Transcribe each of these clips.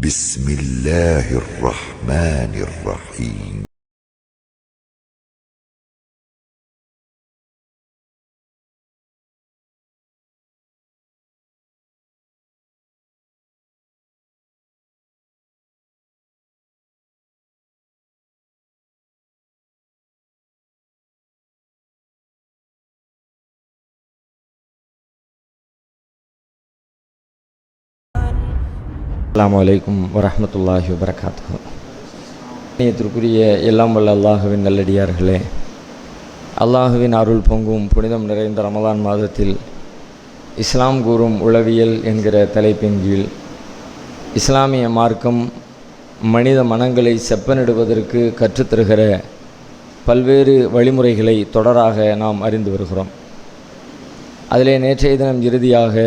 بسم الله الرحمن الرحيم. அஸ்ஸலாமு அலைக்கும் வரஹ்மத்துல்லாஹி வபரகாத்துஹு. நேயத்திற்குரிய எல்லாம் வல்ல அல்லாஹுவின் நல்லடியார்களே, அல்லாஹுவின் அருள் பொங்கும் புனிதம் நிறைந்த ரமலான் மாதத்தில் இஸ்லாம் கூறும் உளவியல் என்கிற தலைப்பின் கீழ் இஸ்லாமிய மார்க்கம் மனித மனங்களை செப்பனிடுவதற்கு கற்றுத்தருகிற பல்வேறு வழிமுறைகளை தொடராக நாம் அறிந்து வருகிறோம். அதிலே நேற்றைய தினம் இறுதியாக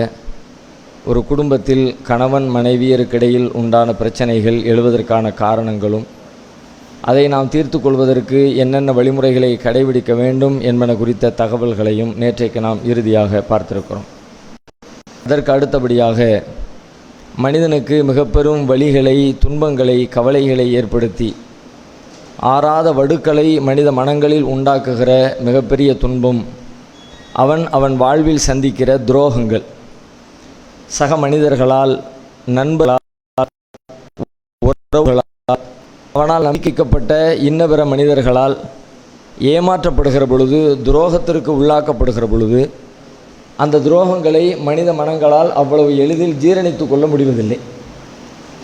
ஒரு குடும்பத்தில் கணவன் மனைவியருக்கிடையில் உண்டான பிரச்சனைகள் எழுவதற்கான காரணங்களும் அதை நாம் தீர்த்து கொள்வதற்கு என்னென்ன வழிமுறைகளை கடைபிடிக்க வேண்டும் என்பன குறித்த தகவல்களையும் நேற்றைக்கு நாம் இறுதியாக பார்த்திருக்கிறோம். அதற்கு அடுத்தபடியாக மனிதனுக்கு மிக பெரும் வலிகளை, துன்பங்களை, கவலைகளை ஏற்படுத்தி ஆறாத வடுக்களை மனித மனங்களில் உண்டாக்குகிற மிகப்பெரிய துன்பம் அவன் வாழ்வில் சந்திக்கிற துரோகங்கள். சக மனிதர்களால், நண்பர்களால், உறவுகளால், அவனால் நம்பிக்கைக்கப்பட்ட இன்ன பிற மனிதர்களால் ஏமாற்றப்படுகிற பொழுது, துரோகத்திற்கு உள்ளாக்கப்படுகிற பொழுது அந்த துரோகங்களை மனித மனங்களால் அவ்வளவு எளிதில் ஜீரணித்து கொள்ள முடிவதில்லை.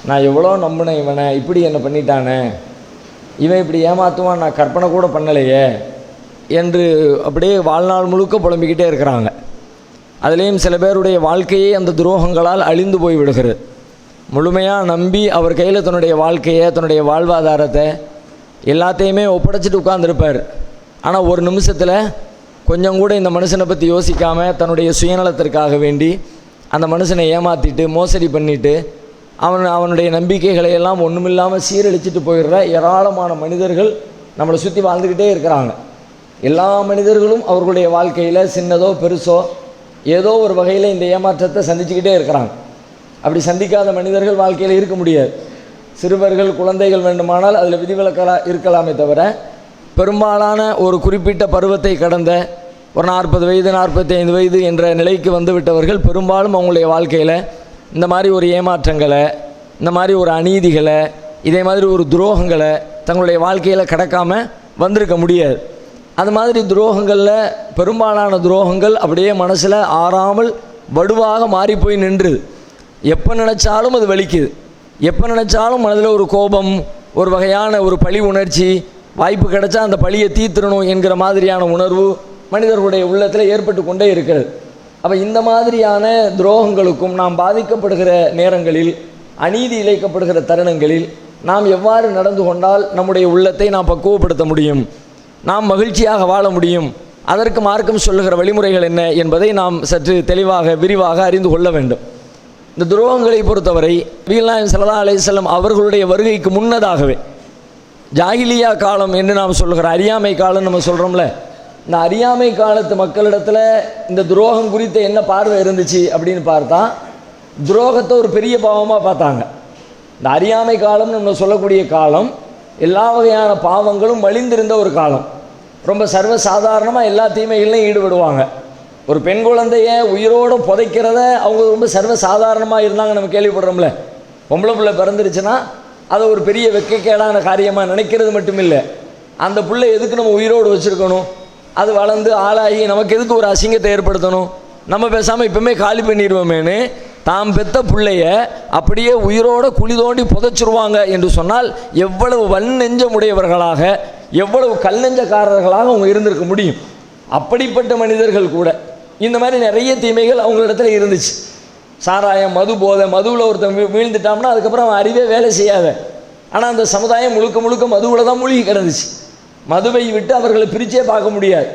நான் எவ்வளோ நம்பினேன், இவனை இப்படி என்ன பண்ணிட்டானே, இவன் இப்படி ஏமாற்றுவான், நான் கற்பனை கூட பண்ணலையே என்று அப்படியே வாழ்நாள் முழுக்க புலம்பிக்கிட்டே இருக்கிறாங்க. அதுலேயும் சில பேருடைய வாழ்க்கையே அந்த துரோகங்களால் அழிந்து போய் விடுகிறது. முழுமையாக நம்பி அவர் கையில் தன்னுடைய வாழ்க்கையை, தன்னுடைய வாழ்வாதாரத்தை எல்லாத்தையுமே ஒப்படைச்சிட்டு உட்கார்ந்துருப்பார். ஆனால் ஒரு நிமிஷத்தில் கொஞ்சம் கூட இந்த மனுஷனை பற்றி யோசிக்காமல் தன்னுடைய சுயநலத்திற்காக வேண்டி அந்த மனுஷனை ஏமாற்றிட்டு மோசடி பண்ணிவிட்டு அவனுடைய நம்பிக்கைகளை எல்லாம் ஒன்றுமில்லாமல் சீரழிச்சிட்டு போயிடுற ஏராளமான மனிதர்கள் நம்மளை சுற்றி வாழ்ந்துக்கிட்டே இருக்கிறாங்க. எல்லா மனிதர்களும் அவர்களுடைய வாழ்க்கையில் சின்னதோ பெருசோ ஏதோ ஒரு வகையில் இந்த ஏமாற்றத்தை சந்திச்சுக்கிட்டே இருக்கிறாங்க. அப்படி சந்திக்காத மனிதர்கள் வாழ்க்கையில் இருக்க முடியாது. சிறுவர்கள், குழந்தைகள் வேண்டுமானால் அதில் விதிவிலக்கலாக இருக்கலாமே தவிர, பெரும்பாலான ஒரு குறிப்பிட்ட பருவத்தை கடந்த ஒரு 40 வயது 45 வயது என்ற நிலைக்கு வந்து விட்டவர்கள் பெரும்பாலும் அவங்களுடைய வாழ்க்கையில் இந்த மாதிரி ஒரு ஏமாற்றங்களை, இந்த மாதிரி ஒரு அநீதிகளை, இதே மாதிரி ஒரு துரோகங்களை தங்களுடைய வாழ்க்கையில் கடக்காமல் வந்திருக்க முடியாது. அது மாதிரி துரோகங்களில் பெரும்பாலான துரோகங்கள் அப்படியே மனசில் ஆறாமல் வடுவாக மாறி போய் நின்றுது. எப்போ நினச்சாலும் அது வலிக்குது. எப்போ நினச்சாலும் மனதில் ஒரு கோபம், ஒரு வகையான ஒரு பழி உணர்ச்சி, வாய்ப்பு கிடைச்சா அந்த பழியை தீர்த்திடணும் என்கிற மாதிரியான உணர்வு மனிதர்களுடைய உள்ளத்தில் ஏற்பட்டு கொண்டே இருக்கிறது. அப்போ இந்த மாதிரியான துரோகங்களுக்கும் நாம் பாதிக்கப்படுகிற நேரங்களில், அநீதி இழைக்கப்படுகிற தருணங்களில் நாம் எவ்வாறு நடந்து கொண்டால் நம்முடைய உள்ளத்தை நாம் பக்குவப்படுத்த முடியும், நாம் மகிழ்ச்சியாக வாழ முடியும், அதற்கு மார்க்கம் சொல்லுகிற வழிமுறைகள் என்ன என்பதை நாம் சற்று தெளிவாக விரிவாக அறிந்து கொள்ள வேண்டும். இந்த துரோகங்களை பொறுத்தவரை நபிகள் நாயகம் ஸல்லல்லாஹு அலைஹி வஸல்லம் அவர்களுடைய வருகைக்கு முன்னதாகவே ஜாஹிலியா காலம் என்று நாம் சொல்லுகிற அறியாமை காலம் நம்ம சொல்கிறோம்ல, இந்த அறியாமை காலத்து மக்களிடத்தில் இந்த துரோகம் குறித்த என்ன பார்வை இருந்துச்சு அப்படின்னு பார்த்தா, துரோகத்தை ஒரு பெரிய பாவமாக பார்த்தாங்க. இந்த அறியாமை காலம் நம்ம சொல்லக்கூடிய காலம் எல்லா வகையான பாவங்களும் மலிந்திருந்த ஒரு காலம். ரொம்ப சர்வசாதாரணமாக எல்லா தீமைகளையும் ஈடுபடுவாங்க. ஒரு பெண் குழந்தைய உயிரோடு புதைக்கிறத அவங்க ரொம்ப சர்வசாதாரணமாக இருந்தாங்க. நம்ம கேள்விப்படுறோம்ல, பொம்பளை பிள்ளை பிறந்துருச்சுன்னா அதை ஒரு பெரிய வெட்கக்கேடான காரியமாக நினைக்கிறது மட்டும் இல்லை, அந்த பிள்ளை எதுக்கு நம்ம உயிரோடு வச்சுருக்கணும், அது வளர்ந்து ஆளாகி நமக்கு எதுக்கு ஒரு அசிங்கத்தை ஏற்படுத்தணும், நம்ம பேசாமல் இப்போமே காலி பண்ணிடுவோமேனு தாம் பெத்த பிள்ளைய அப்படியே உயிரோடு குழி தோண்டி புதைச்சிருவாங்க என்று சொன்னால் எவ்வளவு வன்னெஞ்சமுடையவர்களாக, எவ்வளவு கல்லெஞ்சக்காரர்களாக அவங்க இருந்திருக்க முடியும். அப்படிப்பட்ட மனிதர்கள் கூட இந்த மாதிரி நிறைய தீமைகள் அவங்களிடத்துல இருந்துச்சு. சாராயம், மது போதை, மதுவில் ஒருத்தன் வீழ்ந்துட்டான்னா அதுக்கப்புறம் அவன் அறிவே வேலை செய்யாத. ஆனால் அந்த சமுதாயம் முழுக்க முழுக்க மதுவில் தான் மூழ்கி கிடந்துச்சு. மதுவை விட்டு அவர்களை பிரிச்சே பார்க்க முடியாது.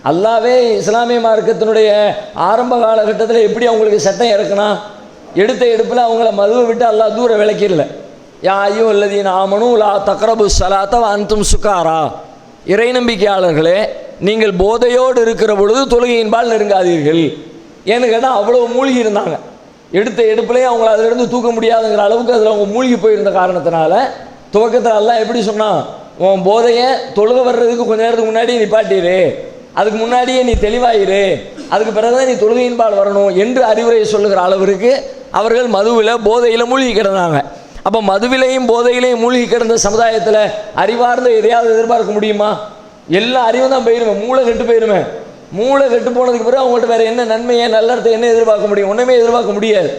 அல்லாவே இஸ்லாமிய மார்க்கத்தினுடைய ஆரம்ப காலகட்டத்தில் எப்படி அவங்களுக்கு சட்டம் இறக்குனா, எடுத்த எடுப்பில் அவங்கள மதுவை விட்டு அல்லாஹ் தூர விளக்கிடல. யா ஐயோ அல்லதீன ஆமனு லா தக்ரபு ஸலாத்த வ அன்தும் சுகாரா, இறை நம்பிக்கையாளர்களே நீங்கள் போதையோடு இருக்கிற பொழுது தொழுகையின்பால் நெருங்காதீர்கள். ஏன்னு கேட்டால் அவ்வளோ மூழ்கி இருந்தாங்க. எடுத்த எடுப்புலேயே அவங்கள அதிலிருந்து தூக்க முடியாதுங்கிற அளவுக்கு அதில் அவங்க மூழ்கி போயிருந்த காரணத்தினால துவக்கத்தில் எல்லாம் எப்படி சொன்னான், உன் போதையை தொழுக வர்றதுக்கு கொஞ்ச நேரத்துக்கு முன்னாடியே நிப்பாட்டிடு, அதுக்கு முன்னாடியே நீ தெளிவாயிரு, அதுக்கு பிறகுதான் நீ தொழுகையின்பால் வரணும் என்று அறிவுரையை சொல்லுகிற அளவிற்கு அவர்கள் மதுவில் போதையில் மூழ்கி கிடந்தாங்க. அப்போ மதுவிலையும் போதையிலையும் மூழ்கி கிடந்த சமுதாயத்தில் அறிவார்ந்த எதையாவது எதிர்பார்க்க முடியுமா? எல்லா அறிவும் தான் போயிருமே, மூளை கெட்டு போயிருமே. மூளை கெட்டு போனதுக்கு பிறகு அவங்கள்ட்ட வேறு என்ன நன்மையை நல்லறத்தை என்ன எதிர்பார்க்க முடியும்? ஒன்றுமே எதிர்பார்க்க முடியாது.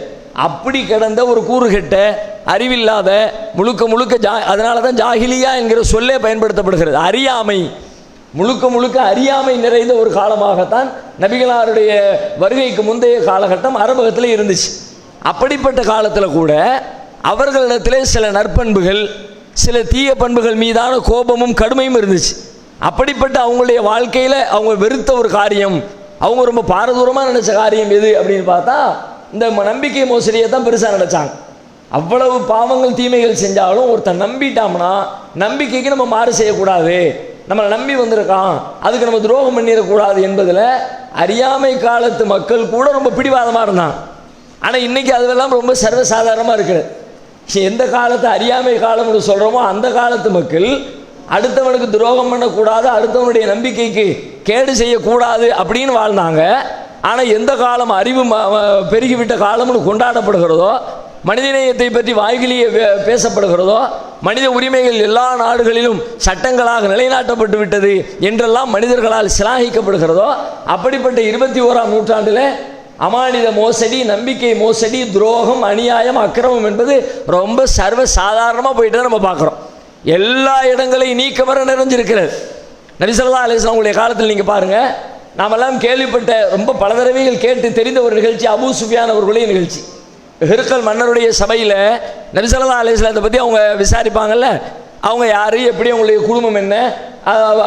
அப்படி கிடந்த ஒரு கூறுகெட்ட அறிவில்லாத முழுக்க முழுக்க அதனால தான் ஜாஹிலியா என்கிற சொல்லே பயன்படுத்தப்படுகிறது. அறியாமை, முழுக்க முழுக்க அறியாமை நிறைந்த ஒரு காலமாகத்தான் நபிகளாருடைய வருகைக்கு முந்தைய காலகட்டம் அரபகத்தில் இருந்துச்சு. அப்படிப்பட்ட காலத்தில் கூட அவர்களிடத்திலே சில நற்பண்புகள், சில தீய பண்புகள் மீதான கோபமும் கடுமையும் இருந்துச்சு. அப்படிப்பட்ட அவங்களுடைய வாழ்க்கையில் அவங்க வெறுத்த ஒரு காரியம், அவங்க ரொம்ப பாரதூரமாக நினச்ச காரியம் எது அப்படின்னு பார்த்தா இந்த நம்பிக்கை மோசடியை தான் பெருசாக நினச்சாங்க. அவ்வளவு பாவங்கள் தீமைகள் செஞ்சாலும் ஒருத்தன் நம்பிட்டாம்னா நம்பிக்கைக்கு நம்ம மாறு செய்யக்கூடாது, நம்மளை நம்பி வந்திருக்கான் அதுக்கு நம்ம துரோகம் பண்ணிடக்கூடாது என்பதில் அறியாமை காலத்து மக்கள் கூட ரொம்ப பிடிவாதமாக இருந்தாங்க. ஆனால் இன்றைக்கி அதுவெல்லாம் ரொம்ப சர்வசாதாரணமாக இருக்குது. எந்த காலத்து அறியாமை காலம்னு சொல்கிறோமோ அந்த காலத்து மக்கள் அடுத்தவனுக்கு துரோகம் பண்ணக்கூடாது, அடுத்தவனுடைய நம்பிக்கைக்கு கேடு செய்யக்கூடாது அப்படின்னு வாழ்ந்தாங்க. ஆனால் எந்த காலம் அறிவு பெருகிவிட்ட காலம்னு கொண்டாடப்படுகிறதோ, மனிதநேயத்தை பற்றி வாய்கிலேயே பேசப்படுகிறதோ, மனித உரிமைகள் எல்லா நாடுகளிலும் சட்டங்களாக நிலைநாட்டப்பட்டு விட்டது என்றெல்லாம் மனிதர்களால் சிலாகிக்கப்படுகிறதோ, அப்படிப்பட்ட 21ஆம் நூற்றாண்டில் அமானித மோசடி, நம்பிக்கை மோசடி, துரோகம், அநியாயம், அக்கிரமம் என்பது ரொம்ப சர்வ சாதாரணமாக போயிட்டு தான் நம்ம பார்க்குறோம். எல்லா இடங்களையும் நீக்கமர நிறைஞ்சிருக்கிறது. நபி ஸல்லல்லாஹு அலைஹி வஸல்லம் உங்களுடைய காலத்தில் நீங்கள் பாருங்கள், நாமெல்லாம் கேள்விப்பட்ட ரொம்ப பல தடவைகள் கேட்டு தெரிந்த ஒரு நிகழ்ச்சி அபூ சுஃபியான் அவர்களுடைய நிகழ்ச்சி. ஹிர்கல் மன்னருடைய சபையில் நபி ஸல்லல்லாஹு அலைஹி வஸல்லத்தை பற்றி அவங்க விசாரிப்பாங்கல்ல, அவங்க யார், எப்படி அவங்களுடைய குடும்பம் என்ன,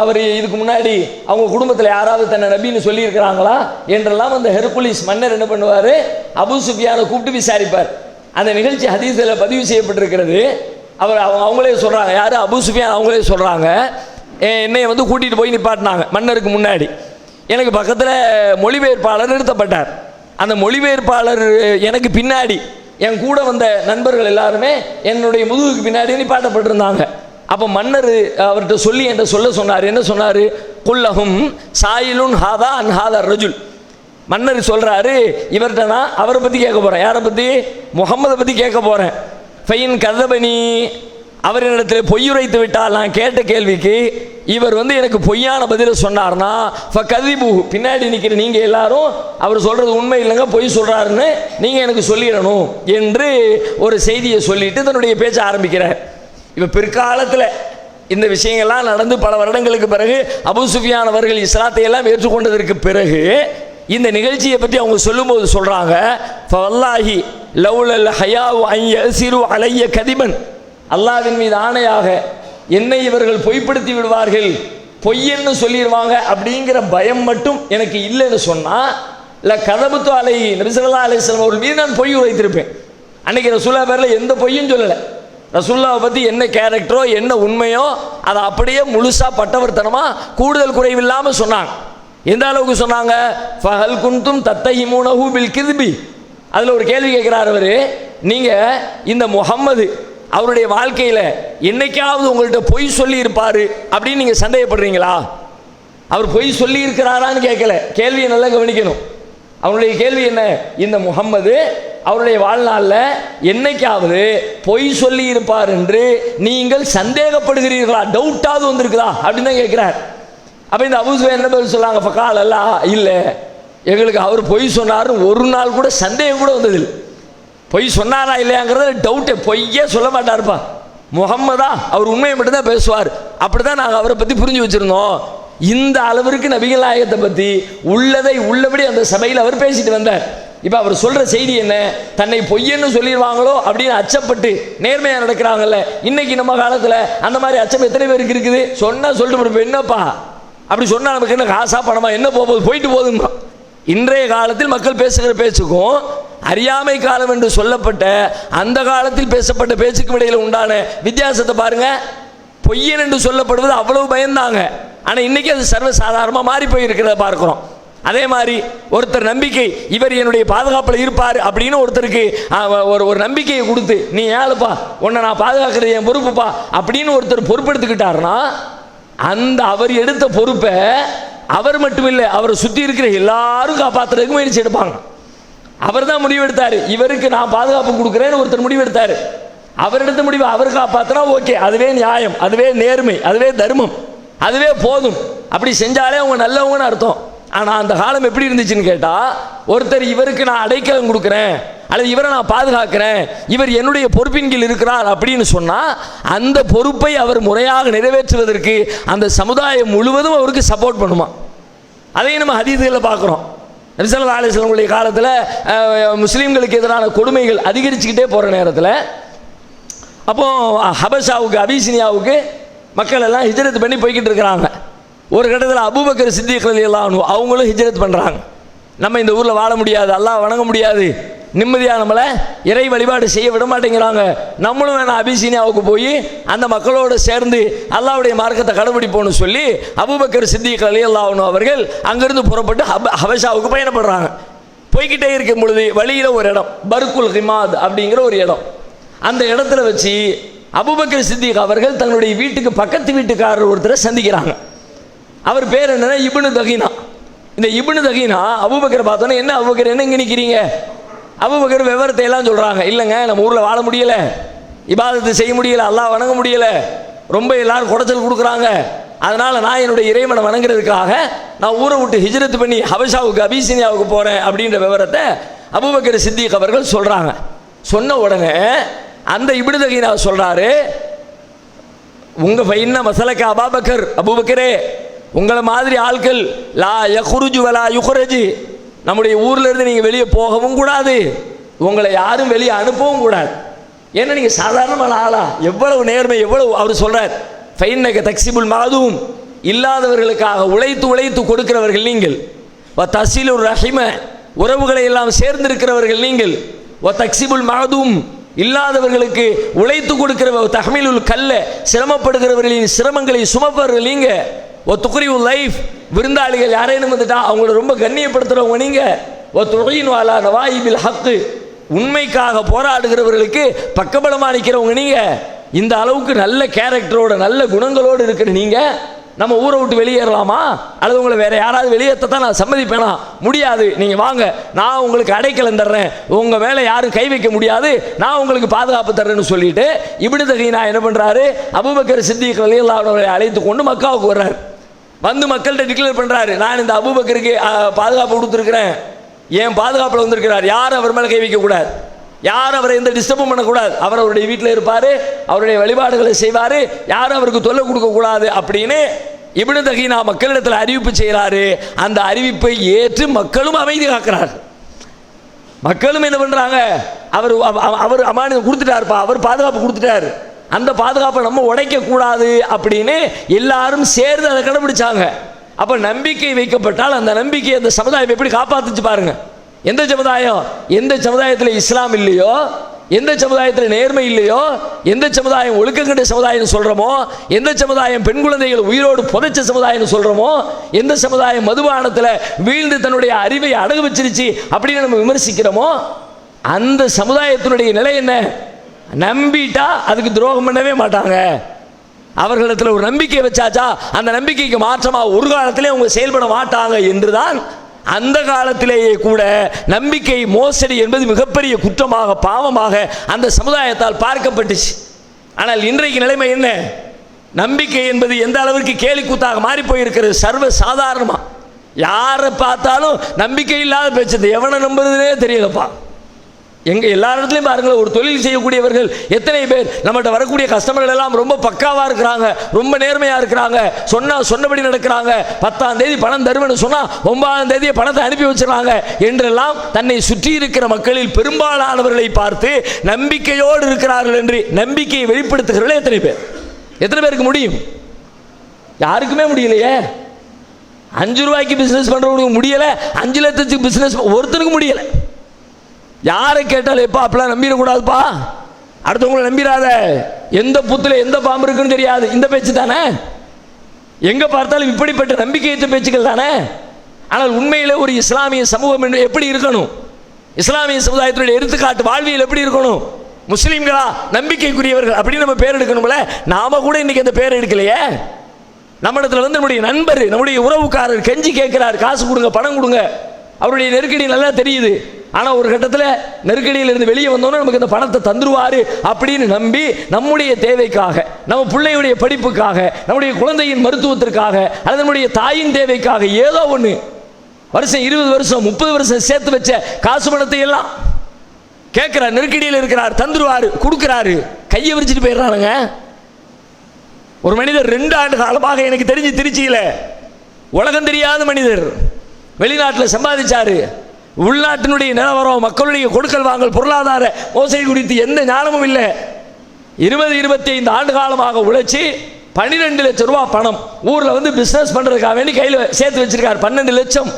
அவர் இதுக்கு முன்னாடி அவங்க குடும்பத்தில் யாராவது தன்னை நபின்னு சொல்லியிருக்கிறாங்களா என்றெல்லாம் அந்த ஹெர்குலிஸ் மன்னர் என்ன பண்ணுவார், அபூ சுஃபியானை கூப்பிட்டு விசாரிப்பார். அந்த நிகழ்ச்சி ஹதீஸில் பதிவு செய்யப்பட்டிருக்கிறது. அவங்களே சொல்கிறாங்க, யார், அபூ சுஃபியான் அவங்களே சொல்கிறாங்க, என்னை வந்து கூட்டிகிட்டு போய் நிப்பாட்டினாங்க மன்னருக்கு முன்னாடி. எனக்கு பக்கத்தில் மொழிபெயர்ப்பாளர் நிறுத்தப்பட்டார். அந்த மொழிபெயர்ப்பாளர் எனக்கு பின்னாடி என் கூட வந்த நண்பர்கள் எல்லாருமே என்னுடைய முதுகுக்கு பின்னாடி நிப்பாட்டப்பட்டிருந்தாங்க. அப்போ மன்னர் அவர்கிட்ட சொல்லி என்ற சொன்னார். என்ன சொன்னார், குல்லஹும் சாயிலுன் ஹாதா அன் ஹாதா ரஜுல். மன்னர் சொல்கிறாரு, இவர்கிட்ட நான் அவரை பற்றி கேட்க போகிறேன். யாரை பற்றி? முகம்மதை பற்றி கேட்க போகிறேன். ஃபைன் கதபனி, அவர் என்னிடத்தில் பொய்யுரைத்து விட்டால் நான் கேட்ட கேள்விக்கு இவர் வந்து எனக்கு பொய்யான பதிலை சொன்னார்னா ஃபகதிபு, பின்னாடி நிற்கிற நீங்கள் எல்லாரும் அவர் சொல்கிறது உண்மை இல்லைங்க, பொய் சொல்கிறாருன்னு நீங்கள் எனக்கு சொல்லிடணும் என்று ஒரு செய்தியை சொல்லிட்டு தன்னுடைய பேச்சை ஆரம்பிக்கிறார். இப்போ பிற்காலத்தில் இந்த விஷயங்கள்லாம் நடந்து பல வருடங்களுக்கு பிறகு அபூ சுஃபியான் அவர்கள் இஸ்லாத்தை எல்லாம் ஏற்றுக்கொண்டதற்கு பிறகு இந்த நிகழ்ச்சியை பற்றி அவங்க சொல்லும்போது சொல்கிறாங்க, ஃபவல்லாஹி லவுலல் ஹயாவு அன் யஸிரு அலைய கதிபன், அல்லாஹ்வின் மீது ஆணையாக என்னை இவர்கள் பொய்ப்படுத்தி விடுவார்கள், பொய்யன்னு சொல்லிடுவாங்க அப்படிங்கிற பயம் மட்டும் எனக்கு இல்லைன்னு சொன்னால் இல்லை கதபுத்து அலை நபி ஸல்லல்லாஹு அலைஹி வஸல்லம் அவர்கள் மீது நான் பொய் உரைத்திருப்பேன். அன்றைக்கி ரசூல்லா பேரில் எந்த பொய்யும் சொல்லலை. ரசூல்லாவை பற்றி என்ன கேரக்டரோ என்ன உண்மையோ அதை அப்படியே முழுசாக பட்டவர்த்தனமாக கூடுதல் குறைவில்லாமல் சொன்னாங்க. எந்த அளவுக்கு சொன்னாங்க, ஃபஹல் குன்தும் தத்தஹிமூனஹு பில் கித்பி. அதில் ஒரு கேள்வி கேட்குறார் அவர், நீங்கள் இந்த முஹம்மது அவருடைய வாழ்க்கையில் என்னைக்காவது உங்கள்கிட்ட பொய் சொல்லி இருப்பார் அப்படின்னு நீங்கள் சந்தேகப்படுறீங்களா? அவர் பொய் சொல்லி இருக்கிறாரான்னு கேட்கல, கேள்வியை நல்லா கவனிக்கணும். அவருடைய கேள்வி என்ன, இந்த முஹம்மது அவருடைய வாழ்நாளில் என்னைக்காவது பொய் சொல்லி இருப்பார் என்று நீங்கள் சந்தேகப்படுகிறீர்களா, டவுட்டாவது வந்திருக்குதா அப்படின்னு தான் கேட்குறார். அப்போ இந்த அபூ சுஃபியான் என்ன பதில் சொல்லாங்க, ஃபகால் அல்லா, இல்லை எங்களுக்கு அவர் பொய் சொன்னார்னு ஒரு நாள் கூட சந்தேகம் கூட வந்ததில்லை. பொய் சொன்னாரா இல்லையாங்கிறத டவுட்டே, பொய்யே சொல்ல மாட்டார்ப்பா, முஹம்மதா அவர் உண்மையை மட்டும்தான் பேசுவார், அப்படி தான் நாங்கள் அவரை பற்றி புரிஞ்சு வச்சுருந்தோம். இந்த அளவிற்கு நபிகள் நாயகத்தை பற்றி உள்ளதை உள்ளபடி அந்த சபையில் அவர் பேசிட்டு வந்தார். இப்போ அவர் சொல்கிற செய்தி என்ன, தன்னை பொய்யன்னு சொல்லிடுவாங்களோ அப்படின்னு அச்சப்பட்டு நேர்மையாக நடக்கிறாங்கல்ல. இன்றைக்கி நம்ம காலத்தில் அந்த மாதிரி அச்சம் எத்தனை பேருக்கு இருக்குது? சொன்னால் சொல்லிட்டு போடுவோம், என்னப்பா அப்படி சொன்னால் நமக்கு என்ன காசா பணமா என்ன போகுது, போயிட்டு போதுங்க. இன்றைய காலத்தில் மக்கள் பேசுகிற பேச்சுக்கும் அறியாமை காலம் என்று சொல்லப்பட்ட அந்த காலத்தில் பேசப்பட்ட பேச்சுக்கும் இடையில் உண்டான வித்தியாசத்தை பாருங்கள். பொய்யன் என்று சொல்லப்படுவது அவ்வளவு பயந்தாங்க, ஆனால் இன்றைக்கி அது சர்வசாதாரணமாக மாறி போயிருக்கிறத பார்க்குறோம். அதே மாதிரி ஒருத்தர் நம்பிக்கை, இவர் என்னுடைய பாதுகாப்பில் இருப்பார் அப்படின்னு ஒருத்தருக்கு ஒரு நம்பிக்கையை கொடுத்து, நீ ஏழுப்பா உன்னை நான் பாதுகாக்கிறது என் பொறுப்புப்பா அப்படின்னு ஒருத்தர் பொறுப்பெடுத்துக்கிட்டாருன்னா அந்த அவர் எடுத்த பொறுப்பை அவர் மட்டுமில்லை, அவரை சுற்றி இருக்கிற எல்லாரும் காப்பாற்றுறதுக்கு முயற்சி எடுப்பாங்க. அவர் தான் முடிவு எடுத்தார், இவருக்கு நான் பாதுகாப்பு கொடுக்குறேன்னு ஒருத்தர் முடிவு எடுத்தார். அவர் எடுத்த முடிவு அவர் காப்பாற்றினா ஓகே, அதுவே நியாயம், அதுவே நேர்மை, அதுவே தர்மம், அதுவே போதும். அப்படி செஞ்சாலே அவங்க நல்லவங்கன்னு அர்த்தம். ஆனால் அந்த காலம் எப்படி இருந்துச்சுன்னு கேட்டால், ஒருத்தர் இவருக்கு நான் அடைக்கலம் கொடுக்குறேன் அல்லது இவரை நான் பாதுகாக்கிறேன், இவர் என்னுடைய பொறுப்பின் கீழ் இருக்கிறார் அப்படின்னு சொன்னால் அந்த பொறுப்பை அவர் முறையாக நிறைவேற்றுவதற்கு அந்த சமுதாயம் முழுவதும் அவருக்கு சப்போர்ட் பண்ணுமா. அதையும் நம்ம ஹதீஸ்களில் பார்க்குறோம். நபி ஸல்லல்லாஹு அலைஹி வஸல்லம் காலத்தில் முஸ்லீம்களுக்கு எதிரான கொடுமைகள் அதிகரிச்சுக்கிட்டே போகிற நேரத்தில் அப்போது ஹபஷாவுக்கு, அபிசினியாவுக்கு மக்கள் எல்லாம் ஹிஜ்ரத் பண்ணி போய்கிட்டு இருக்கிறாங்க. ஒரு கட்டத்தில் அபூபக்கர் சித்திக் ரலியல்லாஹு அன்ஹு அவங்களும் ஹிஜ்ரத் பண்ணுறாங்க. நம்ம இந்த ஊரில் வாழ முடியாது, அல்லாஹ் வணங்க முடியாது, நிம்மதியாக நம்மளை இறை வழிபாடு செய்ய விட மாட்டேங்கிறாங்க, நம்மளும் வேணாம் அபிசீனியாவுக்கு போய் அந்த மக்களோடு சேர்ந்து அல்லாஹ்வுடைய மார்க்கத்தை கடைபிடிப்போம்னு சொல்லி அபூபக்கர் சித்திக் ரலியல்லாஹு அன்ஹு அவர்கள் அங்கிருந்து புறப்பட்டு ஹபஷாவுக்கு பயணப்படுறாங்க. போய்கிட்டே இருக்கும் பொழுது வழியில் ஒரு இடம், பர்குல் ஹிமாத் அப்படிங்கிற ஒரு இடம், அந்த இடத்துல வச்சு அபூபக்கர் சித்திக் அவர்கள் தங்களுடைய வீட்டுக்கு பக்கத்து வீட்டுக்காரர் ஒருத்தரை சந்திக்கிறாங்க. அவர் பேர் என்னன்னா இப்னு தகீனா. இந்த இப்னு தகீனா அபூபக்கரை பார்த்தோன்னே, என்ன அபூபக்கர் என்ன இங்கே நிற்கிறீங்க? அபூபக்கர் விவரத்தை எல்லாம் சொல்கிறாங்க. இல்லைங்க, நம்ம ஊரில் வாழ முடியலை, இபாதத்து செய்ய முடியலை, அல்லாஹ் வணங்க முடியலை, ரொம்ப எல்லாரும் குடைச்சல் கொடுக்குறாங்க, அதனால் நான் என்னுடைய இறைவனை வணங்குறதுக்காக நான் ஊரை விட்டு ஹிஜ்ரத் பண்ணி ஹபஷாவுக்கு, அபிசீனியாவுக்கு போகிறேன் அப்படின்ற விவரத்தை அபூபக்கர் சித்திக் அவர்கள் சொல்கிறாங்க. சொன்ன உடனே அந்த இப்னு தகீனா சொல்கிறாரு, உங்கள் பையன மசலக்க அபாபக்கர், அபூபக்கரே உங்களை மாதிரி ஆட்கள் லா யஹ்ருஜு வலா யுஹ்ரஜு, நம்முடைய ஊரில் இருந்து நீங்கள் வெளியே போகவும் கூடாது, உங்களை யாரும் வெளியே அனுப்பவும் கூடாது. ஏன்னா நீங்கள் சாதாரணமான ஆளா, எவ்வளவு நேர்மை, எவ்வளவு அவர் சொல்கிறார், ஃபைன்னக தக்ஸிபுல் மாதூம், இல்லாதவர்களுக்காக உழைத்து உழைத்து கொடுக்கிறவர்கள் நீங்கள், தசிலுர் ரஹிம, உறவுகளை எல்லாம் சேர்ந்திருக்கிறவர்கள் நீங்கள், தக்ஸிபுல் மாதூம், இல்லாதவர்களுக்கு உழைத்து கொடுக்கிறவர், தஹ்மீலுல் கல்ல, சிரமப்படுகிறவர்களின் சிரமங்களை சுமப்பவர்கள் நீங்கள், துக்ரியுல் லைஃப், விருந்தாளிகள் யாரேனும் வந்துட்டா அவங்கள ரொம்ப கண்ணியப்படுத்துகிறவங்க நீங்கள், துஈனு அலா நவாயிபில் ஹக்கு, உண்மைக்காக போராடுகிறவர்களுக்கு பக்கபலமாக நிற்கிறவங்க நீங்கள். இந்த அளவுக்கு நல்ல கேரக்டரோட நல்ல குணங்களோடு இருக்கிற நீங்கள் நம்ம ஊரை விட்டு வெளியேறலாமா? அல்லது உங்களை வேறு யாராவது வெளியேற்றத்தான் நான் சம்மதிப்பேனா? முடியாது, நீங்கள் வாங்க, நான் உங்களுக்கு அடைக்கலம் தர்றேன், உங்கள் மேலே யாரும் கை வைக்க முடியாது, நான் உங்களுக்கு பாதுகாப்பு தர்றேன்னு சொல்லிட்டு இப்னு தகீனா என்ன பண்ணுறாரு, அபூபக்கர் சித்திக் ரலியல்லாஹு அன்ஹு அவரை அழைத்து கொண்டு மக்காவுக்கு வர்றாரு. வந்து மக்கள்கிட்ட டிக்ளேர் பண்ணுறாரு, நான் இந்த அபூபக்கருக்கு பாதுகாப்பு கொடுத்துருக்கிறேன், என் பாதுகாப்பில் வந்திருக்கிறார், யாரும் அவர் மேலே கை வைக்கக்கூடாது, யாரும் அவரை எந்த டிஸ்டர்பும் பண்ணக்கூடாது, அவர் அவருடைய வீட்டில் இருப்பார், அவருடைய வழிபாடுகளை செய்வார், யாரும் அவருக்கு தொல்லை கொடுக்கக்கூடாது அப்படின்னு இப்னு தகீனா மக்களிடத்தில் அறிவிப்பு செய்கிறாரு. அந்த அறிவிப்பை ஏற்று மக்களும் அமைதி காக்கிறார். மக்களும் என்ன பண்ணுறாங்க, அவர் அமானிதம் கொடுத்துட்டாருப்பா, அவர் பாதுகாப்பு கொடுத்துட்டார், அந்த பாதுகாப்பை நம்ம உடைக்கக்கூடாது அப்படின்னு எல்லாரும் சேர்ந்து அதை கடைபிடிச்சாங்க. அப்போ நம்பிக்கை வைக்கப்பட்டால் அந்த நம்பிக்கை அந்த சமுதாயம் எப்படி காப்பாற்றுச்சு பாருங்க. எந்த சமுதாயம், எந்த சமுதாயத்தில் இஸ்லாம் இல்லையோ, எந்த சமுதாயத்தில் நேர்மை இல்லையோ, எந்த சமுதாயம் ஒழுக்கங்கட்ட சமுதாயம் சொல்கிறோமோ, எந்த சமுதாயம் பெண் குழந்தைகள் உயிரோடு புதைச்ச சமுதாயம் சொல்கிறோமோ, எந்த சமுதாயம் மதுபானத்தில் வீழ்ந்து தன்னுடைய அறிவை அடகு வச்சிருச்சு அப்படின்னு நம்ம விமர்சிக்கிறோமோ, அந்த சமுதாயத்தினுடைய நிலை என்ன? நம்பிட்டா அதுக்கு துரோகம் பண்ணவே மாட்டாங்க. அவர்களிடத்தில் ஒரு நம்பிக்கை வச்சாச்சா அந்த நம்பிக்கைக்கு மாற்றமாக ஒரு காலத்திலே அவங்க செயல்பட மாட்டாங்க என்றுதான் அந்த காலத்திலேயே கூட நம்பிக்கை மோசடி என்பது மிகப்பெரிய குற்றமாக, பாவமாக அந்த சமுதாயத்தால் பார்க்கப்பட்டுச்சு. ஆனால் இன்றைக்கு நிலைமை என்ன? நம்பிக்கை என்பது எந்த அளவிற்கு கேலிக்கூத்தாக மாறி போயிருக்கிறது. சர்வ சாதாரணமாக யாரை பார்த்தாலும் நம்பிக்கை இல்லாத பேச்சு, எவனை நம்புறதுனே தெரியலப்பா. எங்கள் எல்லா இடத்துலையும் பாருங்கள், ஒரு தொழில் செய்யக்கூடியவர்கள் எத்தனை பேர் நம்மகிட்ட வரக்கூடிய கஸ்டமர்கள் எல்லாம் ரொம்ப பக்காவாக இருக்கிறாங்க, ரொம்ப நேர்மையாக இருக்கிறாங்க, சொன்னபடி நடக்கிறாங்க, 10ஆம் தேதி பணம் தருவேன்னு சொன்னால் 9ஆம் தேதியை பணத்தை அனுப்பி வச்சுருக்காங்க என்றெல்லாம் தன்னை சுற்றி இருக்கிற மக்களில் பெரும்பாலானவர்களை பார்த்து நம்பிக்கையோடு இருக்கிறார்கள் என்று நம்பிக்கையை வெளிப்படுத்துகிறவர்கள் எத்தனை பேருக்கு முடியும்? யாருக்குமே முடியலையே. 5 ரூபாய்க்கு பிஸ்னஸ் பண்ணுறவங்களுக்கு முடியலை, 5 லட்சத்துக்கு பிஸ்னஸ் ஒருத்தனுக்கு முடியலை. யாரை கேட்டாலும் எப்பா அப்படிலாம் நம்பிடக்கூடாதுப்பா, அடுத்தவங்களை நம்பிடாத, எந்த புத்துல எந்த பாம்பு இருக்குன்னு தெரியாது, இந்த பேச்சு தானே. எங்கே பார்த்தாலும் இப்படிப்பட்ட நம்பிக்கையற்ற பேச்சுக்கள் தானே. ஆனால் உண்மையிலே ஒரு இஸ்லாமிய சமூகம் என்று எப்படி இருக்கணும்? இஸ்லாமிய சமுதாயத்தினுடைய எடுத்துக்காட்டு வாழ்வியல் எப்படி இருக்கணும்? முஸ்லீம்களா, நம்பிக்கைக்குரியவர்கள் அப்படின்னு நம்ம பேர் எடுக்கணும்ல. நாம கூட இன்னைக்கு அந்த பேர் எடுக்கலையே. நம்ம இடத்துல வந்து நம்முடைய நண்பர், நம்முடைய உறவுக்காரர் கெஞ்சி கேட்கிறார், காசு கொடுங்க, பணம் கொடுங்க. அவருடைய நெருக்கடி நல்லா தெரியுது. ஆனால் ஒரு கட்டத்தில் நெருக்கடியில் இருந்து வெளியே வந்தோன்னா நமக்கு இந்த பணத்தை தந்துருவார் அப்படின்னு நம்பி நம்முடைய தேவைக்காக, நம்ம பிள்ளையுடைய படிப்புக்காக, நம்முடைய குழந்தையின் மருத்துவத்திற்காக அல்லது நம்முடைய தாயின் தேவைக்காக ஏதோ ஒன்று வருஷம் 20 வருஷம் 30 வருஷம் சேர்த்து வச்ச காசு பணத்தை எல்லாம் கேட்கிறார், நெருக்கடியில் இருக்கிறார், தந்துருவார், கொடுக்கிறாரு, கையை விரிச்சிட்டு போயிடுறானுங்க. ஒரு மனிதர் 2 ஆண்டு காலமாக எனக்கு தெரிஞ்சு திருச்சியில் உலகம் தெரியாத மனிதர் வெளிநாட்டில் சம்பாதிச்சாரு. உள்நாட்டினுடைய நிலவரம், மக்களுடைய கொடுக்கல் வாங்கல், பொருளாதார மோசடி குறித்து எந்த ஞானமும் இல்லை. 20-25 ஆண்டு காலமாக உழைச்சி 12 லட்சம் ரூபாய் பணம் ஊரில் வந்து பிஸ்னஸ் பண்ணுறதுக்காக வேண்டி கையில் சேர்த்து வச்சிருக்காரு. 12 லட்சம்.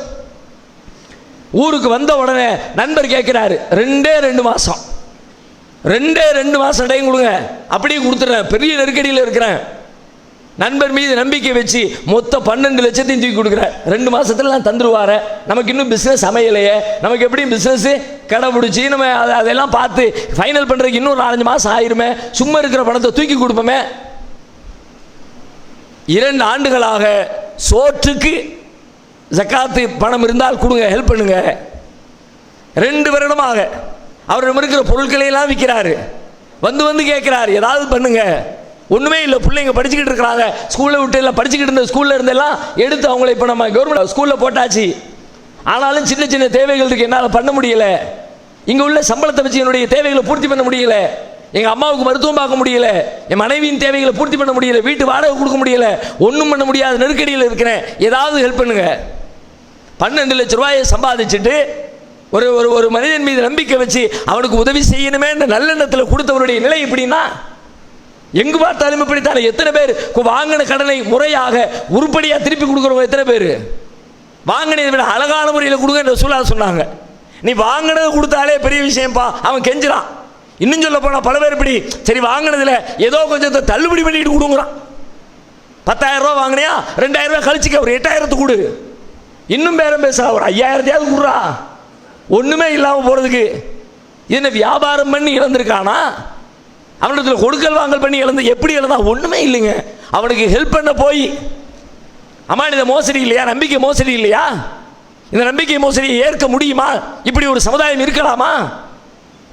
ஊருக்கு வந்த உடனே நண்பர் கேட்கிறாரு, 2 மாதம் டைம் கொடுங்க, அப்படியே கொடுத்துட்றேன், பெரிய நெருக்கடியில் இருக்கிறேன். நண்பர் மீது நம்பிக்கை வச்சு மொத்த 12 லட்சத்தையும் தூக்கி கொடுக்குறேன். 2 மாசத்துல நான் தந்துருவார. நமக்கு இன்னும் பிஸ்னஸ் அமையலையே, நமக்கு எப்படியும் பிஸ்னஸ் கடை பிடிச்சி நம்ம அதெல்லாம் பார்த்து ஃபைனல் பண்ணுறதுக்கு இன்னும் 4-5 மாதம் ஆயிருமே, சும்மா இருக்கிற பணத்தை தூக்கி கொடுப்போமே. 2 ஆண்டுகளாக சோற்றுக்கு ஜக்காத்து பணம் இருந்தால் கொடுங்க, ஹெல்ப் பண்ணுங்க. 2 வருடமாக அவரிடம் இருக்கிற பொருட்களை எல்லாம் விற்கிறாரு. வந்து கேட்கிறாரு, ஏதாவது பண்ணுங்க. ஒன்றுமே இல்லை, பிள்ளைங்க படிச்சுக்கிட்டு இருக்கிறாங்க, ஸ்கூலில் விட்டு எல்லாம் படிச்சுக்கிட்டு இருந்த ஸ்கூலில் இருந்தெல்லாம் எடுத்து அவங்கள இப்போ நம்ம கவர்மெண்ட் ஸ்கூலில் போட்டாச்சு. ஆனாலும் சின்ன சின்ன தேவைகள் இருக்குது, என்னால் பண்ண முடியல. இங்கே உள்ள சம்பளத்தை வச்சு என்னுடைய தேவைகளை பூர்த்தி பண்ண முடியல. எங்கள் அம்மாவுக்கு மருத்துவம் பார்க்க முடியல, என் மனைவியின் தேவைகளை பூர்த்தி பண்ண முடியல, வீட்டு வாடகை கொடுக்க முடியல, ஒன்றும் பண்ண முடியாத நெருக்கடியில் இருக்கிறேன், ஏதாவது ஹெல்ப் பண்ணுங்க. 12 லட்சம் ரூபாயை சம்பாதிச்சுட்டு ஒரு ஒரு மனிதன் மீது நம்பிக்கை வச்சு அவனுக்கு உதவி செய்யணுமே என்ற நல்லெண்ணத்தில் கொடுத்தவருடைய நிலை எப்படின்னா, எங்கு பார்த்தாலும் இப்படித்தானே. எத்தனை பேர் வாங்கின கடனை முறையாக உருப்படியாக திருப்பி கொடுக்குறவங்க எத்தனை பேர்? வாங்கினதை விட அழகான முறையில் கொடுங்க என்று சொன்னாங்க. நீ வாங்கினது கொடுத்தாலே பெரிய விஷயம்ப்பா, அவன் கெஞ்சிறான். இன்னும் சொல்ல போனால் பல பேர் இப்படி, சரி வாங்கினதில் ஏதோ கொஞ்சத்தை தள்ளுபடி பண்ணிட்டு கொடுங்குறான். 10,000 ரூபா வாங்கினியா, 2,000 ரூபாய் கழிச்சுக்க, ஒரு 8,000 கொடு. இன்னும் பேரம் பேச ஒரு 5,000 கொடுறா, ஒன்றுமே இல்லாமல் போகிறதுக்கு. என்ன வியாபாரம் பண்ணி இழந்திருக்கானா? அவனிடத்தில் கொடுக்கல் வாங்கல் பண்ணி இழந்து எப்படி இழந்தா? ஒன்றுமே இல்லைங்க. அவனுக்கு ஹெல்ப் பண்ண போய், அம்மா இந்த மோசடி இல்லையா, நம்பிக்கை மோசடி இல்லையா, இந்த நம்பிக்கை மோசடியை ஏற்க முடியுமா? இப்படி ஒரு சமுதாயம் இருக்கலாமா?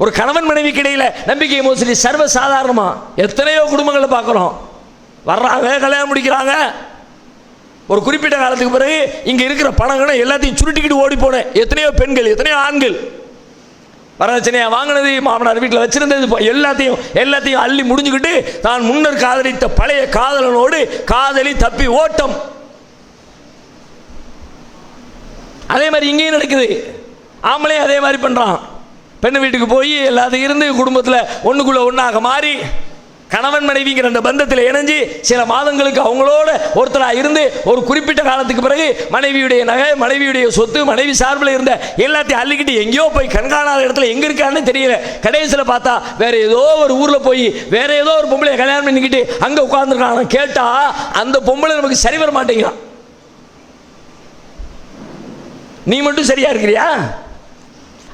ஒரு கணவன் மனைவிக்கு இடையில நம்பிக்கை மோசடி சர்வ சாதாரணமா எத்தனையோ குடும்பங்களை பார்க்குறோம். வர்றாங்க, கல்யாணம் முடிக்கிறாங்க, ஒரு குறிப்பிட்ட காலத்துக்கு பிறகு இங்கே இருக்கிற பணங்களை எல்லாத்தையும் சுருட்டிக்கிட்டு ஓடி போன எத்தனையோ பெண்கள், எத்தனையோ ஆண்கள். வரதட்சணையாக வாங்கினது, மாமனார் வீட்டில் வச்சிருந்தது, எல்லாத்தையும் அள்ளி முடிஞ்சுக்கிட்டு தான் முன்னர் காதலித்த பழைய காதலனோடு காதலி தப்பி ஓட்டம். அதே மாதிரி இங்கேயும் நடக்குது. ஆம்பளையும் அதே மாதிரி பண்ணுறான். பெண்ணு வீட்டுக்கு போய் எல்லாத்தையும் இருந்து குடும்பத்தில் ஒன்றுக்குள்ள ஒன்றாக மாறி கணவன் மனைவிங்கிற அந்த பந்தத்தில் இணைஞ்சு சில மாதங்களுக்கு அவங்களோட ஒருத்தராக இருந்து ஒரு குறிப்பிட்ட காலத்துக்கு பிறகு மனைவியுடைய நகை, மனைவியுடைய சொத்து, மனைவி சார்பில் இருந்த எல்லாத்தையும் அள்ளிக்கிட்டு எங்கேயோ போய் கண்காணாத இடத்துல எங்கே இருக்கான்னு தெரியல. கடைசியில் பார்த்தா வேற ஏதோ ஒரு ஊரில் போய் வேற ஏதோ ஒரு பொம்பளை கல்யாணம் பண்ணிக்கிட்டு அங்கே உட்கார்ந்துருக்காங்க. கேட்டால் அந்த பொம்பளை நமக்கு சரி வர மாட்டேங்கிறான். நீ மட்டும் சரியா இருக்கிறியா?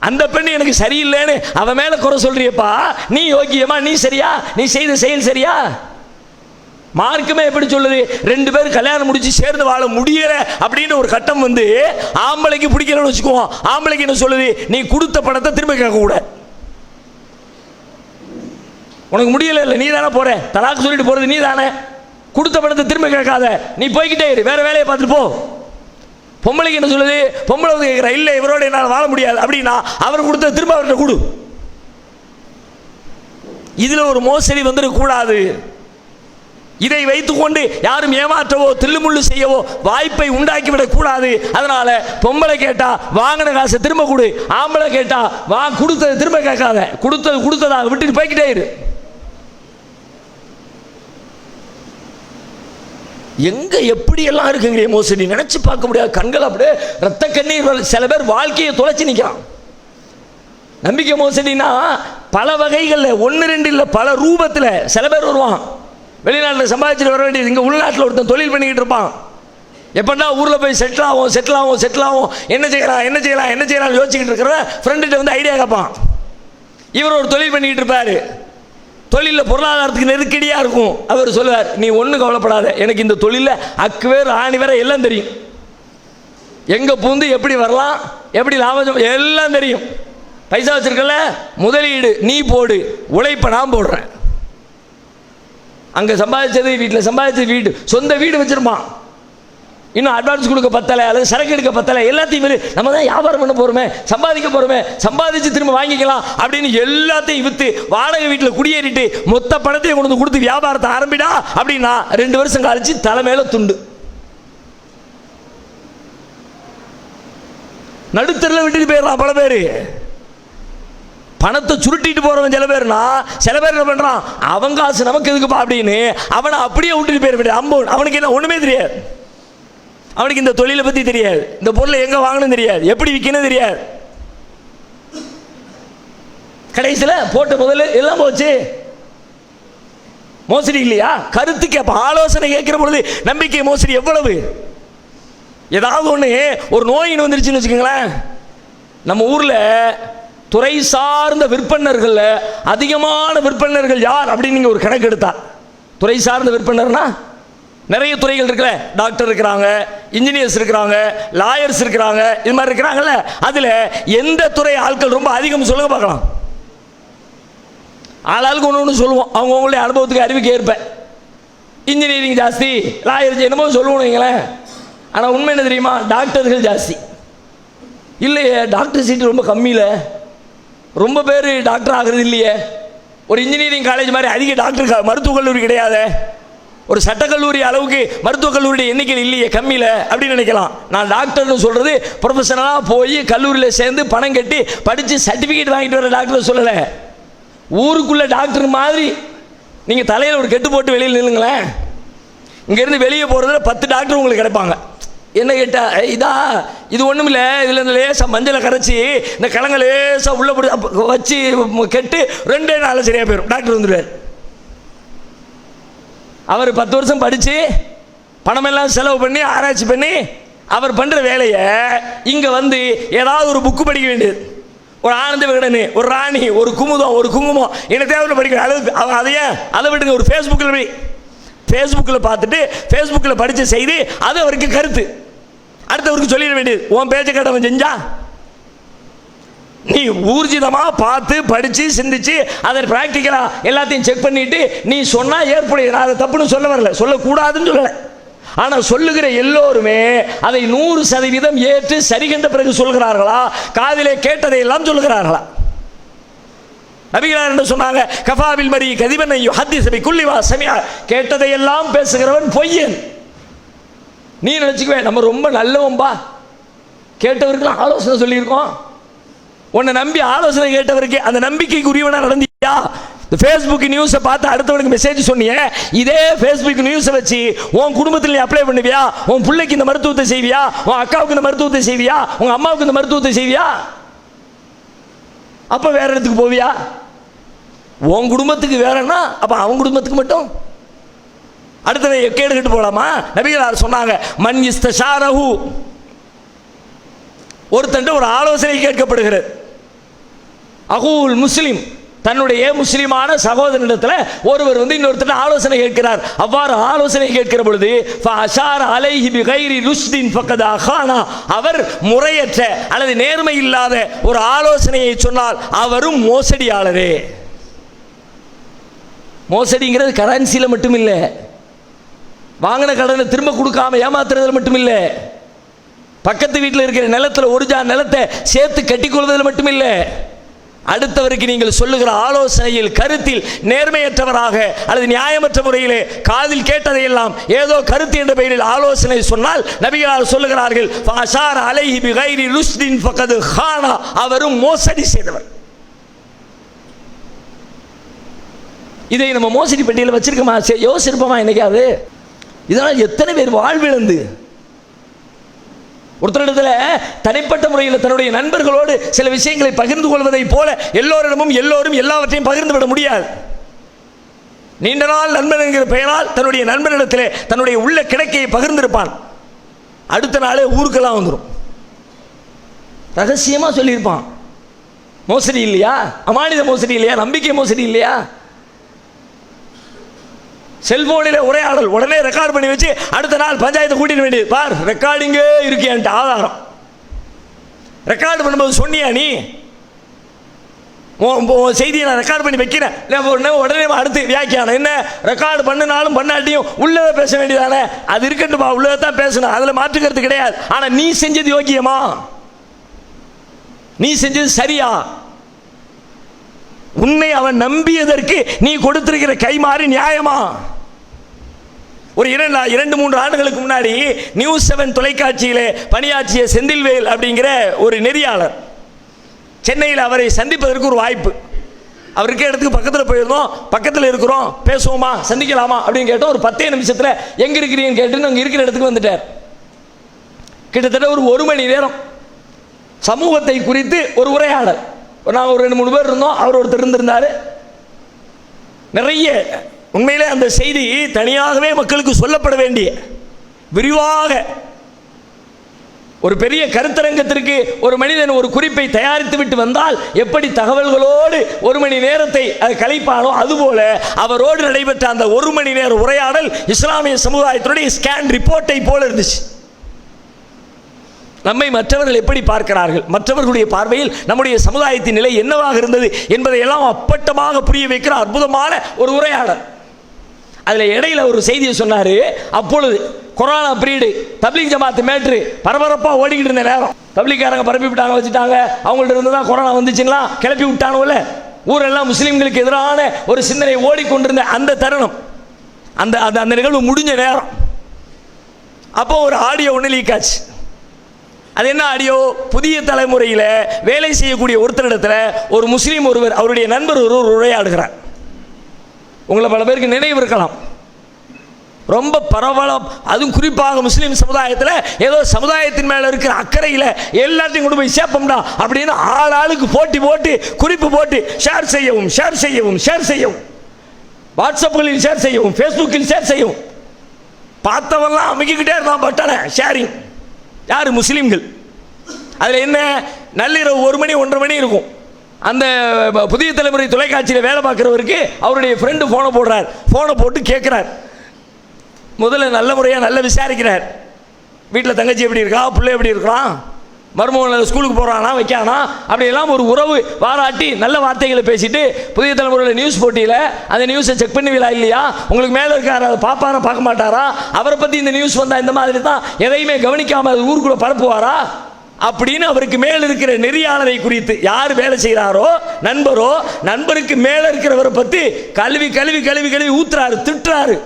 அந்த பெண் எனக்கு சரியில்லைன்னு அவன் மேல குறை சொல்றியப்பா, நீ யோக்கியமா? நீ சரியா? நீ செய்த செயல் சரியா? மார்க்குமே எப்படி சொல்லுது? 2 பேர் கல்யாணம் முடிச்சு சேர்ந்து வாழ முடியல அப்படின்னு ஒரு கட்டம் வந்து ஆம்பளைக்கு பிடிக்கலன்னு வச்சுக்குவோம். ஆம்பளைக்கு என்ன சொல்லுது? நீ கொடுத்த பணத்தை திரும்ப கேட்க கூட. உனக்கு முடியல, இல்லை நீ தானே போற, தலாக்கு சொல்லிட்டு போறது நீ தானே, கொடுத்த பணத்தை திரும்ப கேட்காத, நீ போய்கிட்டே இரு, வேற வேலையை பார்த்துட்டு போ. பொம்பளைக்கு என்ன சொல்லுது? பொம்பளை வந்து கேட்குற, இல்லை இவரோட என்னால் வாழ முடியாது அப்படின்னா அவர் கொடுத்த திரும்ப அவர்கிட்ட கொடு. இதில் ஒரு மோசடி வந்துடக்கூடாது. இதை வைத்துக்கொண்டு யாரும் ஏமாற்றவோ தில்லுமுள்ளு செய்யவோ வாய்ப்பை உண்டாக்கிவிடக் கூடாது. அதனால பொம்பளை கேட்டா வாங்கின காசை திரும்ப கொடு, ஆம்பளை கேட்டா கொடுத்ததை திரும்ப கேட்காத, கொடுத்ததாக விட்டுட்டு போய்கிட்டே இரு. எங்க எப்படி எல்லாம் இருக்குங்க மோசடி, நினைச்சு பார்க்க முடியாது. கண்கள் அப்படியே ரத்த கண்ணீர். சில பேர் வாழ்க்கையை தொலைச்சி நிற்கிறான். நம்பிக்கை மோசடினா பல வகைகளில், 1-2 இல்லை, பல ரூபத்தில். சில பேர் வருவான், வெளிநாட்டில் சம்பாதிச்சுட்டு வர வேண்டியது இங்கே உள்நாட்டில் ஒருத்தன் தொழில் பண்ணிக்கிட்டு இருப்பான். எப்படா ஊரில் போய் செட்டில் ஆகும் என்ன செய்யலாம் யோசிச்சுக்கிட்டு இருக்கிற ஃப்ரெண்டுகிட்ட வந்து ஐடியா கேட்பான். இவர் ஒரு தொழில் பண்ணிக்கிட்டு இருப்பார், தொழிலில் பொருளாதாரத்துக்கு நெருக்கடியாக இருக்கும். அவர் சொல்லுவார், நீ ஒன்றும் கவலைப்படாத, எனக்கு இந்த தொழிலில் அக்கு வேறு ஆணி வேற எல்லாம் தெரியும், எங்கே பூந்து எப்படி வரலாம், எப்படி லாபம் எல்லாம் தெரியும். பைசா வச்சிருக்கல, முதலீடு நீ போடு, உழைப்பை நான் போடுறேன். அங்கே சம்பாதிச்சது வீட்டில் சம்பாதிச்சது சொந்த வீடு வச்சிருப்பான், இன்னும் அட்வான்ஸ் கொடுக்க பத்தலை, அல்லது சரக்கு எடுக்க பத்தலை, எல்லாத்தையும் நம்ம தான் வியாபாரம் பண்ண போகிறோமே, சம்பாதிக்க போகிறோமே, சம்பாதிச்சு திரும்ப வாங்கிக்கலாம் அப்படின்னு எல்லாத்தையும் விற்று வாடகை வீட்டில் குடியேறிட்டு மொத்த பணத்தையும் கொண்டு கொடுத்து வியாபாரத்தை ஆரம்பிடா அப்படின்னா 2 வருஷம் கழிச்சு தலைமையில துண்டு. நடுத்தரில் விட்டுட்டு போயிடலாம். பல பேர் பணத்தை சுருட்டிட்டு போறவன் சில பேர்னா, சில பேர் என்ன பண்றான், அவன் காசு நமக்கு எதுக்குப்பா அப்படின்னு அவனை அப்படியே விட்டுட்டு போயிட அம்பன். அவனுக்கு என்ன ஒண்ணுமே தெரியாது, அவனுக்கு இந்த தொழிலை பற்றி தெரியாது, இந்த பொருளை எங்கே வாங்கணும் தெரியாது, எப்படி விற்கணும் தெரியாது. கடைசியில் போட்ட முதல்ல எல்லாம் போச்சு. மோசடி இல்லையா? கருத்து கேட்ப, ஆலோசனை கேட்கிற பொழுது நம்பிக்கை மோசடி எவ்வளவு. ஏதாவது ஒன்று ஒரு நோயின்னு வந்துருச்சுன்னு வச்சுக்கோங்களேன். நம்ம ஊரில் துறை சார்ந்த விற்பனர்கள் அதிகமான விற்பனர்கள் யார் அப்படின்னு நீங்கள் ஒரு கணக்கு எடுத்தா, துறை சார்ந்த விற்பனர்னா நிறைய துறைகள் இருக்குல்ல, டாக்டர் இருக்கிறாங்க, இன்ஜினியர்ஸ் இருக்கிறாங்க, லாயர்ஸ் இருக்கிறாங்க, இது மாதிரி இருக்கிறாங்கல்ல, அதில் எந்த துறை ஆட்கள் ரொம்ப அதிகம் சொல்லுங்க பார்க்கலாம். ஆளாளுக்கு ஒன்று சொல்லுவோம், அவங்களுடைய அனுபவத்துக்கு அறிவுக்கு ஏற்ப. இன்ஜினியரிங் ஜாஸ்தி, லாயர் என்னமோ சொல்லுவோம் வைங்களேன். ஆனால் உண்மை என்ன தெரியுமா, டாக்டர்கள் ஜாஸ்தி இல்லையே, டாக்டர் சீட்டு ரொம்ப கம்மியில், ரொம்ப பேர் டாக்டர் ஆகிறது இல்லையே. ஒரு இன்ஜினியரிங் காலேஜ் மாதிரி அதிக டாக்டர் மருத்துவக் கல்லூரி கிடையாது, ஒரு சட்டக்கல்லூரி அளவுக்கு மருத்துவக் கல்லூரி எண்ணிக்கை இல்லையே, கம்மியில் அப்படின்னு நினைக்கலாம். நான் டாக்டர்னு சொல்கிறது ப்ரொஃபஷனலாக போய் கல்லூரியில் சேர்ந்து பணம் கட்டி படித்து சர்டிஃபிகேட் வாங்கிட்டு வர டாக்டர் சொல்லலை. ஊருக்குள்ளே டாக்டர் மாதிரி நீங்கள் தலையில் ஒரு கெட்டு போட்டு வெளியில் நில்லுங்களேன், இங்கேருந்து வெளியே போகிறதுல 10 டாக்டர் உங்களுக்கு கிடைப்பாங்க. என்ன கேட்டால், இது ஒன்றும் இல்லை, இதில் இந்த லேசாக மஞ்சளை கரைச்சி இந்த கிழங்கு லேசாக உள்ளே வச்சு கெட்டு 2 நாளில் சரியாக போயிடும், டாக்டர் வந்துடுவார். அவர் 10 வருஷம் படித்து பணமெல்லாம் செலவு பண்ணி ஆராய்ச்சி பண்ணி அவர் பண்ணுற வேலையை இங்கே வந்து ஏதாவது ஒரு புக்கு படிக்க வேண்டியது. ஒரு ஆனந்த விகடனு, ஒரு ராணி, ஒரு குமுதம், ஒரு குங்குமம், என்ன தேவையான படிக்கணும். அதை விடுங்க, ஒரு ஃபேஸ்புக்கில் பார்த்துட்டு ஃபேஸ்புக்கில் படித்த செய்தி அது அவருக்கு கருத்து, அடுத்தவருக்கு சொல்லிட வேண்டியது. உன் பேச்சை கேட்டவன் செஞ்சா, நீ ஊர்ஜிதமாக பார்த்து படித்து சிந்திச்சு அதை ப்ராக்டிக்கலாக எல்லாத்தையும் செக் பண்ணிட்டு நீ சொன்னால் ஏற்புடைய. நான் அதை தப்புன்னு சொல்ல வரல, சொல்லக்கூடாதுன்னு சொல்லலை. ஆனால் சொல்லுகிற எல்லோருமே அதை 100% ஏற்று சரி கண்ட பிறகு சொல்கிறார்களா, காதிலே கேட்டதை எல்லாம் சொல்லுகிறார்களா? நபிகளார் என்ன சொன்னாங்க, கஃபாபில் மரி கதிபன் யுஹத்திஸு பிகுல்லிமா சமிஅ, கேட்டதை எல்லாம் பேசுகிறவன் பொய்யன். நீ நினச்சிக்குவே நம்ம ரொம்ப நல்லவன்பா, கேட்டவருக்குலாம் ஆலோசனை சொல்லியிருக்கோம். உன்னை நம்பி ஆலோசனை கேட்டவருக்கு அந்த நம்பிக்கைக்கு உரியவனா நடந்தியா? இந்த ஃபேஸ்புக் நியூஸை பார்த்து அடுத்தவனுக்கு மெசேஜ் சொன்னியே, இதே ஃபேஸ்புக் நியூஸை வச்சு உன் குடும்பத்தில் நீ அப்ளை பண்ணுவியா? உன் பிள்ளைக்கு இந்த மருத்துவத்தை செய்வியா? உன் அக்காவுக்கு இந்த மருத்துவத்தை செய்வியா? உங்க அம்மாவுக்கு இந்த மருத்துவத்தை செய்வியா? அப்போ வேற இடத்துக்கு போவியா? உன் குடும்பத்துக்கு வேறன்னா அப்போ அவன் குடும்பத்துக்கு மட்டும் அடுத்தவன் கேடு கட்டு போகலாமா? நபிகளார் சொன்னாங்க, மன் இஸ்தஷாரஹு, ஒருத்தன் ஒரு ஆலோசனை கேட்கப்படுகிறது. அகூல் முஸ்லிம், தன்னுடைய முஸ்லிமான சகோதரனிடத்தில் ஒருவர் வந்து இன்னொருத்தர் ஆலோசனை கேட்கிறார். அவ்வாறு ஆலோசனை கேட்கிற பொழுது அவர் முறையற்ற அல்லது நேர்மை இல்லாத ஒரு ஆலோசனையை சொன்னால் அவரும் மோசடியாளரே. மோசடிங்கிறது கரன்சியில் மட்டும் இல்லை, வாங்கின கடனை திரும்ப கொடுக்காம ஏமாத்துறதுல மட்டும் இல்லை, பக்கத்து வீட்டில் இருக்கிற நிலத்தில் ஒரு ஜா நிலத்தை சேர்த்து கட்டிக்கொள்வதில் மட்டும் இல்லை, அடுத்தவருக்கு நீங்கள் சொல்லுகிற ஆலோசனையில் கருத்தில் நேர்மையற்றவராக அல்லது நியாயமற்ற முறையிலே காதில் கேட்டதையெல்லாம் ஏதோ கருத்து என்ற பெயரில் ஆலோசனை சொன்னால் நபிகளார் சொல்லுகிறார்கள், அவரும் மோசடி செய்தவர். இதை நம்ம மோசடி பெட்டியில் வச்சிருக்கோமா? யோசிச்சிருப்போமா என்னைக்காவது? இதனால் எத்தனை பேர் வாழ்விழந்து ஒருத்தரிடத்தில் தனிப்பட்ட முறையில் தன்னுடைய நண்பர்களோடு சில விஷயங்களை பகிர்ந்து கொள்வதை போல எல்லோரிடமும் எல்லோரும் எல்லாவற்றையும் பகிர்ந்து விட முடியாது. நீண்ட நாள் நண்பன் என்கிற பெயரால் தன்னுடைய நண்பனிடத்தில் தன்னுடைய உள்ள கிடக்கையை பகிர்ந்திருப்பான். அடுத்த நாளே ஊருக்கெல்லாம் வந்துடும். ரகசியமாக சொல்லியிருப்பான். மோசடி இல்லையா? அமானித மோசடி இல்லையா? நம்பிக்கை மோசடி இல்லையா? செல்போனில் உரையாடல் உடனே ரெக்கார்ட் பண்ணி வச்சு அடுத்த நாள் பஞ்சாயத்தை கூட்டிட வேண்டியது. பார், ரெக்கார்டிங்கே இருக்கியான்ட்டு ஆதாரம். ரெக்கார்டு பண்ணும்போது சொன்னியா நீ செய்தியை நான் ரெக்கார்ட் பண்ணி வைக்கிறேன், உடனே அடுத்து வியாக்கியானம் என்ன? ரெக்கார்டு பண்ணினாலும் பண்ணாட்டியும் உள்ளதை பேச வேண்டியதானே? அது இருக்கட்டும்பா, உள்ளதை தான் பேசணும், அதில் மாற்றுக்கிறது கிடையாது. ஆனால் நீ செஞ்சது யோக்கியமா? நீ செஞ்சது சரியா? உன்னை அவன் நம்பியதற்கு நீ கொடுத்திருக்கிற கைமாறி நியாயமா? ஒரு 2-3 ஆண்டுகளுக்கு முன்னாடி நியூஸ் 7 தொலைக்காட்சியிலே பணியாற்றிய செந்தில்வேல் அப்படிங்கிற ஒரு நெறியாளர், சென்னையில் அவரை சந்திப்பதற்கு ஒரு வாய்ப்பு. அவர் இருக்க இடத்துக்கு பக்கத்தில் போயிருந்தோம். பக்கத்தில் இருக்கிறோம், பேசுவோமா, சந்திக்கலாமா அப்படின்னு கேட்டோம். ஒரு 10 நிமிஷத்தில் எங்கே இருக்கிறீங்கன்னு கேட்டு அங்கே இருக்கிற இடத்துக்கு வந்துட்டார். கிட்டத்தட்ட ஒரு 1 மணி நேரம் சமூகத்தை குறித்து ஒரு உரையாடல். நாங்கள் ஒரு 2-3 பேர் இருந்தோம், அவர் ஒருத்தர் இருந்திருந்தார். நிறைய உண்மையிலே அந்த செய்தி தனியாகவே மக்களுக்கு சொல்லப்பட வேண்டிய விரிவாக ஒரு பெரிய கருத்தரங்கத்திற்கு ஒரு மனிதன் ஒரு குறிப்பை தயாரித்து விட்டு வந்தால் எப்படி தகவல்களோடு 1 மணி நேரத்தை அது கலைப்பானோ அதுபோல அவரோடு நடைபெற்ற அந்த 1 மணி நேர உரையாடல் இஸ்லாமிய சமுதாயத்தினுடைய ஸ்கேன் ரிப்போர்ட்டை போல இருந்துச்சு. நம்மை மற்றவர்கள் எப்படி பார்க்கிறார்கள், மற்றவர்களுடைய பார்வையில் நம்முடைய சமுதாயத்தின் நிலை என்னவாக இருந்தது என்பதை எல்லாம் அப்பட்டமாக புரிய வைக்கிற அற்புதமான ஒரு உரையாடல். அதில் இடையில ஒரு செய்தியை சொன்னார். அப்பொழுது கொரோனா பீரியடு, தப்லீக் ஜமாத் மேட்ரு பரபரப்பாக ஓடிக்கிட்டு இருந்த நேரம். தப்லீக்காரங்க பரப்பி விட்டாங்க, வச்சுட்டாங்க. அவங்கள்ட்ட இருந்து தான் கொரோனா வந்துச்சுங்களா, கிளப்பி விட்டானுல. ஊரெல்லாம் முஸ்லீம்களுக்கு எதிரான ஒரு சிந்தனை ஓடிக்கொண்டிருந்த அந்த தருணம், அந்த அந்த நிகழ்வு முடிஞ்ச நேரம். அப்போ ஒரு ஆடியோ ஒன்று லீக் ஆச்சு. அது என்ன ஆடியோ? புதிய தலைமுறையில் வேலை செய்யக்கூடிய ஒருத்தரிடத்தில் ஒரு முஸ்லீம் ஒருவர், அவருடைய நண்பர் ஒருவர் உரையாடுகிறார். உங்களை பல பேருக்கு நினைவு இருக்கலாம். ரொம்ப பரவலம், அதுவும் குறிப்பாக முஸ்லீம் சமுதாயத்தில் ஏதோ சமுதாயத்தின் மேலே இருக்கிற அக்கறையில் எல்லாத்தையும் கொண்டு போய் சேர்ப்போம்டா அப்படின்னு ஆளுக்கு போட்டி போட்டு குறிப்பு போட்டு ஷேர் செய்யவும் ஷேர் செய்யவும் ஷேர் செய்யவும், வாட்ஸ்அப்புகளில் ஷேர் செய்யவும், ஃபேஸ்புக்கில் ஷேர் செய்யவும், பார்த்தவெல்லாம் அமைக்கிக்கிட்டே இருந்தான் பட்டான ஷேரிங். யார்? முஸ்லீம்கள். அதில் என்ன, நள்ளிரவு 1 மணி 1:30 மணி இருக்கும். அந்த புதிய தலைமுறை தொலைக்காட்சியில் வேலை பார்க்குறவருக்கு அவருடைய ஃப்ரெண்டு ஃபோனை போடுறார். ஃபோனை போட்டு கேட்குறார். முதல்ல நல்ல முறையாக நல்லா விசாரிக்கிறார். வீட்டில் தங்கச்சி எப்படி இருக்கா, பிள்ளை எப்படி இருக்கிறான், மருமகன் ஸ்கூலுக்கு போகிறானா வைக்கானா, அப்படியெல்லாம் ஒரு உறவு பாராட்டி நல்ல வார்த்தைகளை பேசிட்டு புதிய தலைமுறையில் நியூஸ் போட்டியில் அந்த நியூஸை செக் பண்ணுவீங்களா இல்லையா, உங்களுக்கு மேலே இருக்கார் அதை பார்ப்பாரா பார்க்க மாட்டாரா, அவரை பற்றி இந்த நியூஸ் வந்தால் இந்த மாதிரி தான் எதையுமே கவனிக்காமல் அது ஊருக்குள்ளே பரப்புவாரா அப்படின்னு அவருக்கு மேல் இருக்கிற நெறியாளரை குறித்து, யார் வேலை செய்கிறாரோ நண்பரோ, நண்பருக்கு மேலே இருக்கிறவரை பற்றி கழுவி கழுவி கழுவி கழுவி ஊத்துறாரு, திட்டுறாரு,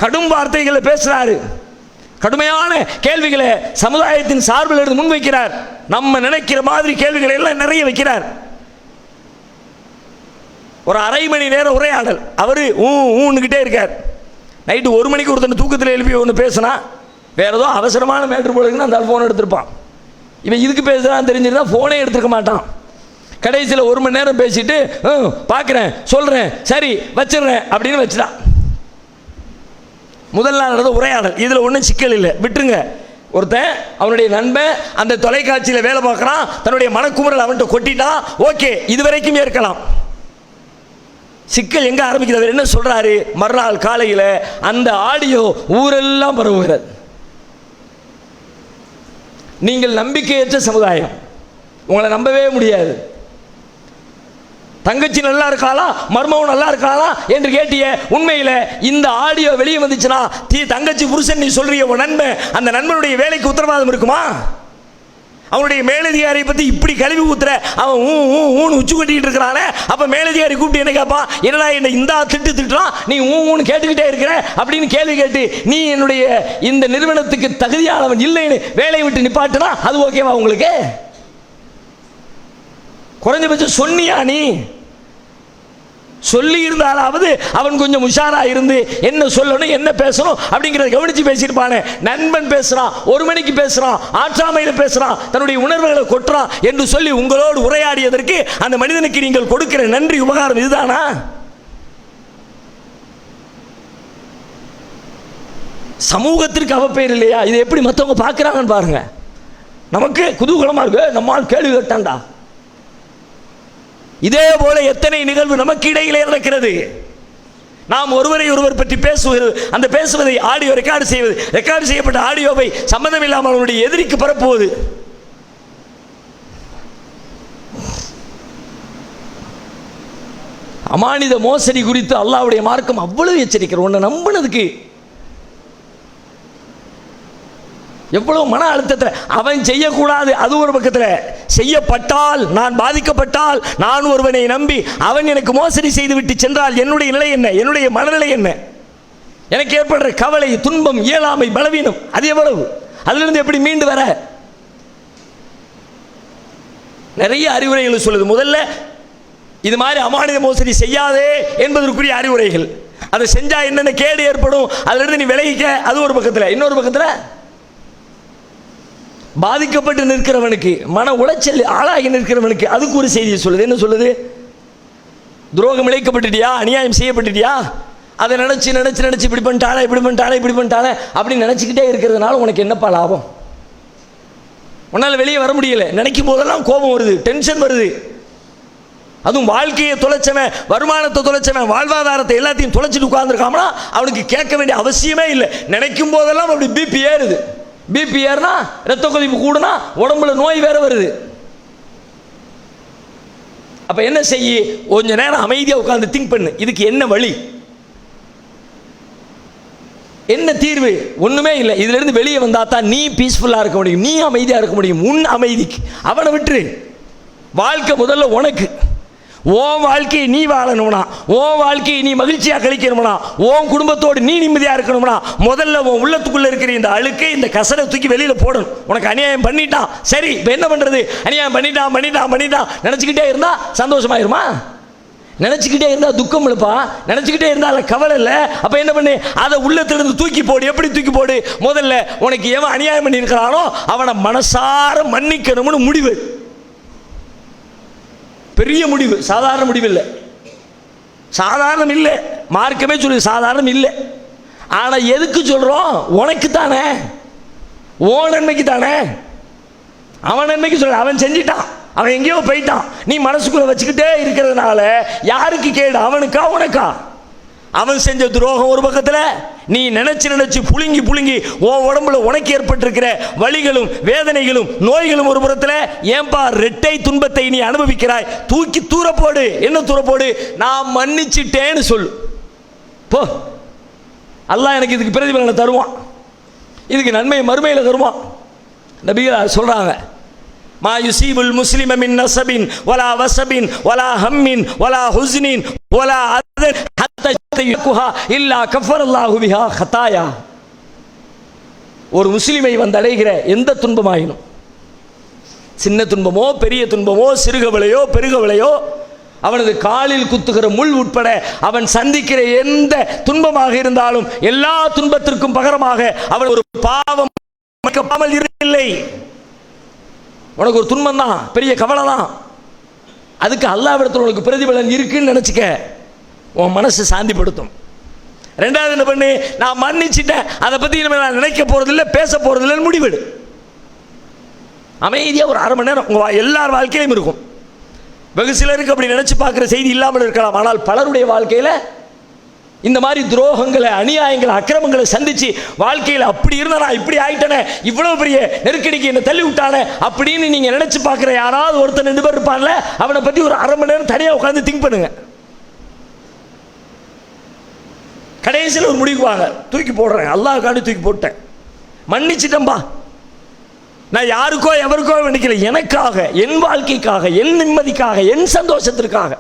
கடும் வார்த்தைகளை பேசுறாரு, கடுமையான கேள்விகளை சமுதாயத்தின் சார்பில் இருந்து முன்வைக்கிறார். நம்ம நினைக்கிற மாதிரி கேள்விகளை எல்லாம் நிறைய வைக்கிறார். ஒரு 1/2 மணி நேரம் உரையாடல். அவர் ஊன்னுக்கிட்டே இருக்கார். நைட்டு 1 மணிக்கு ஒருத்தன் தூக்கத்தில் எழுப்பி ஒன்று பேசினா, வேற ஏதோ அவசரமான மேட்ரு போல இருக்குன்னா அந்த ஃபோன் எடுத்திருப்பான். இவன் இதுக்கு பேசுகிறான்னு தெரிஞ்சிருந்தா ஃபோனே எடுத்துருக்க மாட்டான். கடைசியில் 1 மணி நேரம் பேசிட்டு பார்க்குறேன், சொல்கிறேன், சரி வச்சிடுறேன் அப்படின்னு வச்சுட்டான். முதல் நாள் நடந்த உரையாடல். இதில் ஒன்றும் சிக்கல் இல்லை, விட்டுருங்க. ஒருத்தன் அவனுடைய நண்பன் அந்த தொலைக்காட்சியில் வேலை பார்க்குறான், தன்னுடைய மனக்குமுறல் அவன்கிட்ட கொட்டிட்டான், ஓகே, இது வரைக்கும் ஏற்கலாம். சிக்கல் எங்கே ஆரம்பிக்கிறது? என்ன சொல்கிறாரு? மறுநாள் காலையில் அந்த ஆடியோ ஊரெல்லாம் பரவுகிறது. நீங்கள் நம்பிக்கையற்ற சமுதாயம், உங்களை நம்பவே முடியாது. தங்கச்சி நல்லா இருக்காளா, மர்மவன் நல்லா இருக்காளா என்று கேட்டிய, உண்மையில் இந்த ஆடியோ வெளியே வந்துச்சுன்னா தங்கச்சி புருஷன் நீ சொல்றிய உன் நண்பன், அந்த நண்பனுடைய வேலைக்கு உத்தரவாதம் இருக்குமா? அவனுடைய மேலதிகாரியை பற்றி இப்படி கழுவி ஊத்துற, அவன் ஊன்னு உச்சு கட்டிக்கிட்டு இருக்கிறானே, அப்போ மேலதிகாரி கூப்பிட்டு என்ன கேட்பான், என்னடா என்ன இந்த திட்டுறான், நீ ஊன்னு கேட்டுக்கிட்டே இருக்கிற அப்படின்னு கேள்வி கேட்டு நீ என்னுடைய இந்த நிறுவனத்துக்கு தகுதியானவன் இல்லைன்னு வேலையை விட்டு நிப்பாட்டுனா அது ஓகேவா உங்களுக்கு? குறைஞ்சபட்சம் சொன்னியா? நீ சொல்லி இருந்தாலாவது அவன் கொஞ்சம் உஷாரா இருந்து என்ன சொல்லணும் என்ன பேசணும் அப்படிங்கிறத கவனிச்சு பேசியிருப்பானே. நண்பன் பேசுறான், 1 மணிக்கு பேசுறான், ஆற்றாமையில் பேசுறான், தன்னுடைய உணர்வுகளை கொட்டுறான் என்று சொல்லி உங்களோடு உரையாடியதற்கு அந்த மனிதனுக்கு நீங்கள் கொடுக்கிற நன்றி உபகாரம் இதுதானா? சமூகத்திற்கு அவப்பெயர் இல்லையா? இதை எப்படி மற்றவங்க பார்க்குறாங்கன்னு பாருங்க. நமக்கு குதூகலமாக இருக்கு, நம்மால் கேள்வி கேட்டான்டா. இதே போல எத்தனை நிகழ்வு நமக்கு இடையிலே நடக்கிறது. நாம் ஒருவரை ஒருவர் பற்றி பேசுவது, அந்த பேசுவதை ஆடியோ ரெக்கார்டு செய்வது, ரெக்கார்டு செய்யப்பட்ட ஆடியோவை சம்பந்தம் இல்லாமல் அவனுடைய எதிரிக்கு பரப்புவது. அமானித மோசடி குறித்து அல்லாஹ்வுடைய மார்க்கம் அவ்வளவு எச்சரிக்கிற. உன்னை நம்பினதுக்கு எவ்வளவு மன அழுத்தத்தில் அவன் செய்யக்கூடாது. அது ஒரு பக்கத்தில் செய்யப்பட்டால், நான் பாதிக்கப்பட்டால், நான் ஒருவனை நம்பி அவன் எனக்கு மோசடி செய்து விட்டு சென்றால் என்னுடைய நிலை என்ன, என்னுடைய மனநிலை என்ன, எனக்கு ஏற்படுற கவலை, துன்பம், இயலாமை, பலவீனம் அது எவ்வளவு, அதிலிருந்து எப்படி மீண்டு வர நிறைய அறிவுரைகள் சொல்லுது. முதல்ல இது மாதிரி அமானித மோசடி செய்யாதே என்பதற்குரிய அறிவுரைகள். அதை செஞ்சா என்னென்ன கேடு ஏற்படும், அதிலிருந்து நீ விலகிக்க. அது ஒரு பக்கத்தில். இன்னொரு பக்கத்தில் பாதிக்கப்பட்டு நிற்கிறவனுக்கு, மன உளைச்சல் ஆளாகி நிற்கிறவனுக்கு அதுக்கு ஒரு செய்தியை சொல்லுது. என்ன சொல்லுது? துரோகம் இழைக்கப்பட்டுட்டியா, அநியாயம் செய்யப்பட்டுட்டியா, அதை நினச்சி நினச்சி நினச்சி இப்படி பண்ணிட்டானே இப்படி பண்ணிட்டானே இப்படி பண்ணிட்டானே அப்படின்னு நினச்சிக்கிட்டே இருக்கிறதுனால உனக்கு என்னப்பா லாபம்? உன்னால் வெளியே வர முடியல. நினைக்கும் போதெல்லாம் கோபம் வருது, டென்ஷன் வருது. அதுவும் வாழ்க்கையை தொலைச்சவன், வருமானத்தை தொலைச்சவன், வாழ்வாதாரத்தை எல்லாத்தையும் தொலைச்சிட்டு உட்கார்ந்துருக்காமனா அவனுக்கு கேட்க வேண்டிய அவசியமே இல்லை. நினைக்கும் போதெல்லாம் அப்படி பிபி ஏறுது. பிபி ஏறுனா ரத்த கொதிப்பு கூடுனா உடம்புல நோய் வேற வருது. அப்ப என்ன செய்ய? கொஞ்ச நேரம் அமைதியாக உட்கார்ந்து திங்க் பண்ணு. இதுக்கு என்ன வழி, என்ன தீர்வு? ஒண்ணுமே இல்லை. இதுல இருந்து வெளியே வந்தா தான் நீ பீஸ்ஃபுல்லா இருக்க முடியும், நீ அமைதியா இருக்க முடியும். உன் அமைதிக்கு அவனை விட்டுரு. வாழ்க்கை முதல்ல உனக்கு. ஓன் வாழ்க்கையை நீ வாழணும்னா, ஓன் வாழ்க்கையை நீ மகிழ்ச்சியாக கழிக்கணும்னா, ஓன் குடும்பத்தோடு நீ நிம்மதியாக இருக்கணும்னா முதல்ல உன் உள்ளத்துக்குள்ள இருக்கிற இந்த அழுக்கை, இந்த கசரை தூக்கி வெளியில போடணும். உனக்கு அநியாயம் பண்ணிட்டான், சரி இப்போ என்ன பண்றது? அநியாயம் பண்ணிட்டான் பண்ணிட்டான் பண்ணிட்டான் நினச்சிக்கிட்டே இருந்தா சந்தோஷமாயிருமா? நினச்சிக்கிட்டே இருந்தா துக்கம் இல்லப்பா. நினச்சிக்கிட்டே இருந்தா கவலை இல்லை. அப்போ என்ன பண்ணு? அதை உள்ளத்திலிருந்து தூக்கி போடு. எப்படி தூக்கி போடு? முதல்ல உனக்கு எவன் அநியாயம் பண்ணி இருக்கிறானோ அவனை மனசார மன்னிக்கணும்னு முடிவு. பெரிய முடிவு, சாதாரண முடிவு இல்லை. சாதாரணம் இல்லை, மார்க்கமே சொல்லு சாதாரணம் இல்லை. ஆனால் எதுக்கு சொல்கிறோம்? உனக்கு தானே, ஓ நன்மைக்கு தானே. அவன் நன்மைக்கு சொல்ல, அவன் செஞ்சிட்டான், அவன் எங்கேயோ போயிட்டான். நீ மனசுக்குள்ள வச்சுக்கிட்டே இருக்கிறதுனால யாருக்கு கேடு? அவனுக்கா உனக்கா? அவன் செஞ்ச துரோகம் ஒரு பக்கத்தில், நீ நினைச்சு நினைச்சு புழுங்கி புழுங்கி உன் உடம்புல உனக்கு ஏற்பட்டிருக்கிற வலிகளும் வேதனைகளும் நோய்களும் ஒரு புறத்தில். ஏன்பா ரெட்டை துன்பத்தை நீ அனுபவிக்கிறாய்? தூக்கி தூர போடு. என்ன தூர போடு? நான் மன்னிச்சிட்டேன்னு சொல்லு. போ, அல்லாஹ் எனக்கு இதுக்கு பிரதிபலனை தருவான், இதுக்கு நன்மை மறுமையில் தருவான். நபிகள் சொல்றாங்க, மா யுசீபுல் முஸ்லிம மின் நஸபின் வலா வஸபின் வலா ஹம்மின் வலா ஹுஸ்னின் வலா அதன் ஹத்தா யகுஹா இல்லா கஃபரல்லாஹு பிஹா ஹதாயா. ஒரு முஸ்லிமை வந்து அடைகிற எந்த துன்பமாயினும், சின்ன துன்பமோ பெரிய துன்பமோ, சிறுகவலையோ பெருகவலையோ, அவனது காலில் குத்துகிற முள் உட்பட அவன் சந்திக்கிற எந்த துன்பமாக இருந்தாலும் எல்லா துன்பத்திற்கும் பகரமாக அவன் ஒரு பாவம் இல்லை. உனக்கு ஒரு துன்பம் தான், பெரிய கவலை தான், அதுக்கு அல்லாஹ்விடத்தில் உனக்கு பிரதிபலன் இருக்குன்னு நினச்சிக்க, உன் மனசு சாந்திப்படுத்தும். ரெண்டாவது என்ன பண்ணு? நான் மன்னிச்சிட்டேன், அதை பற்றி நான் நினைக்க போகிறதில்லை, பேச போகிறதில்லைன்னு முடிவெடு. அமைதியாக ஒரு 1/2 மணி நேரம் உங்கள் எல்லார் வாழ்க்கையிலும் இருக்கும். வெகு சிலருக்கு அப்படி நினச்சி பார்க்குற செய்தி இல்லாமல் இருக்கலாம். ஆனால் பலருடைய வாழ்க்கையில் இந்த மாதிரி துரோகங்களை, அநியாயங்களை, அக்கிரமங்களை சந்திச்சு வாழ்க்கையில் அப்படி இருந்தா இப்படி ஆயிட்டனே, இவ்வளவு பெரிய நெருக்கடிக்கு என்ன தள்ளி விட்டானே அப்படின்னு நீங்க நினைச்சு பார்க்குற யாராவது ஒருத்தர் 2 பேர் இருப்பான்ல, அவனை பற்றி ஒரு 1/2 மணி நேரம் தனியாக உட்காந்து திங்க் பண்ணுங்க. கடைசியில் ஒரு முடிவுக்கு வாங்க, தூக்கி போடுறேன், அல்லாஹ்வுக்காண்டி தூக்கி போட்டேன், மன்னிச்சிட்டம்பா, நான் யாருக்கோ எவருக்கோ நினைக்கல, எனக்காக, என் வாழ்க்கைக்காக, என் நிம்மதிக்காக, என் சந்தோஷத்திற்காக.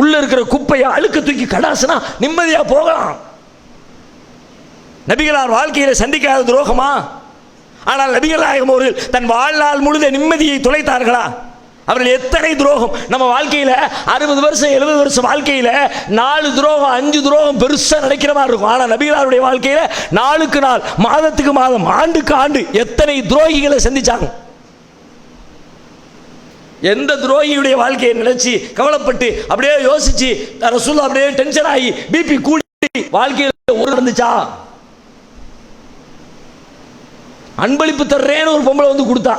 உள்ள இருக்கிற குப்பையை அழுக்க தூக்கி கடாசுனா நிம்மதியா போகலாம். நபிகளார் வாழ்க்கையில சந்திக்காத துரோகமா? ஆனால் நபிகள் நாயகம் அவர்கள் தன் வாழ்நாள் முழுத நிம்மதியை தொலைத்தார்களா? அவர்கள் எத்தனை துரோகம் நம்ம வாழ்க்கையில 60 வருஷம் 70 வருஷம் வாழ்க்கையில 4 துரோகம் 5 துரோகம் பெருசா நினைக்கிற மாதிரி இருக்கும். ஆனால் நபிகளாருடைய வாழ்க்கையில நாளுக்கு நாள், மாதத்துக்கு மாதம், ஆண்டுக்கு ஆண்டு எத்தனை துரோகிகளை சந்திச்சாங்க. எந்த துரோகியுடைய வாழ்க்கையை நினைச்சு கவலைப்பட்டு அப்படியே யோசிச்சு ரசூலுல்லாஹ் அப்படியே டென்ஷன் ஆகி பிபி கூடி வாழ்க்கையில் ஒரு இருந்துச்சா? அன்பளிப்பு தர்றேன்னு ஒரு பொம்பளை வந்து கொடுத்தா.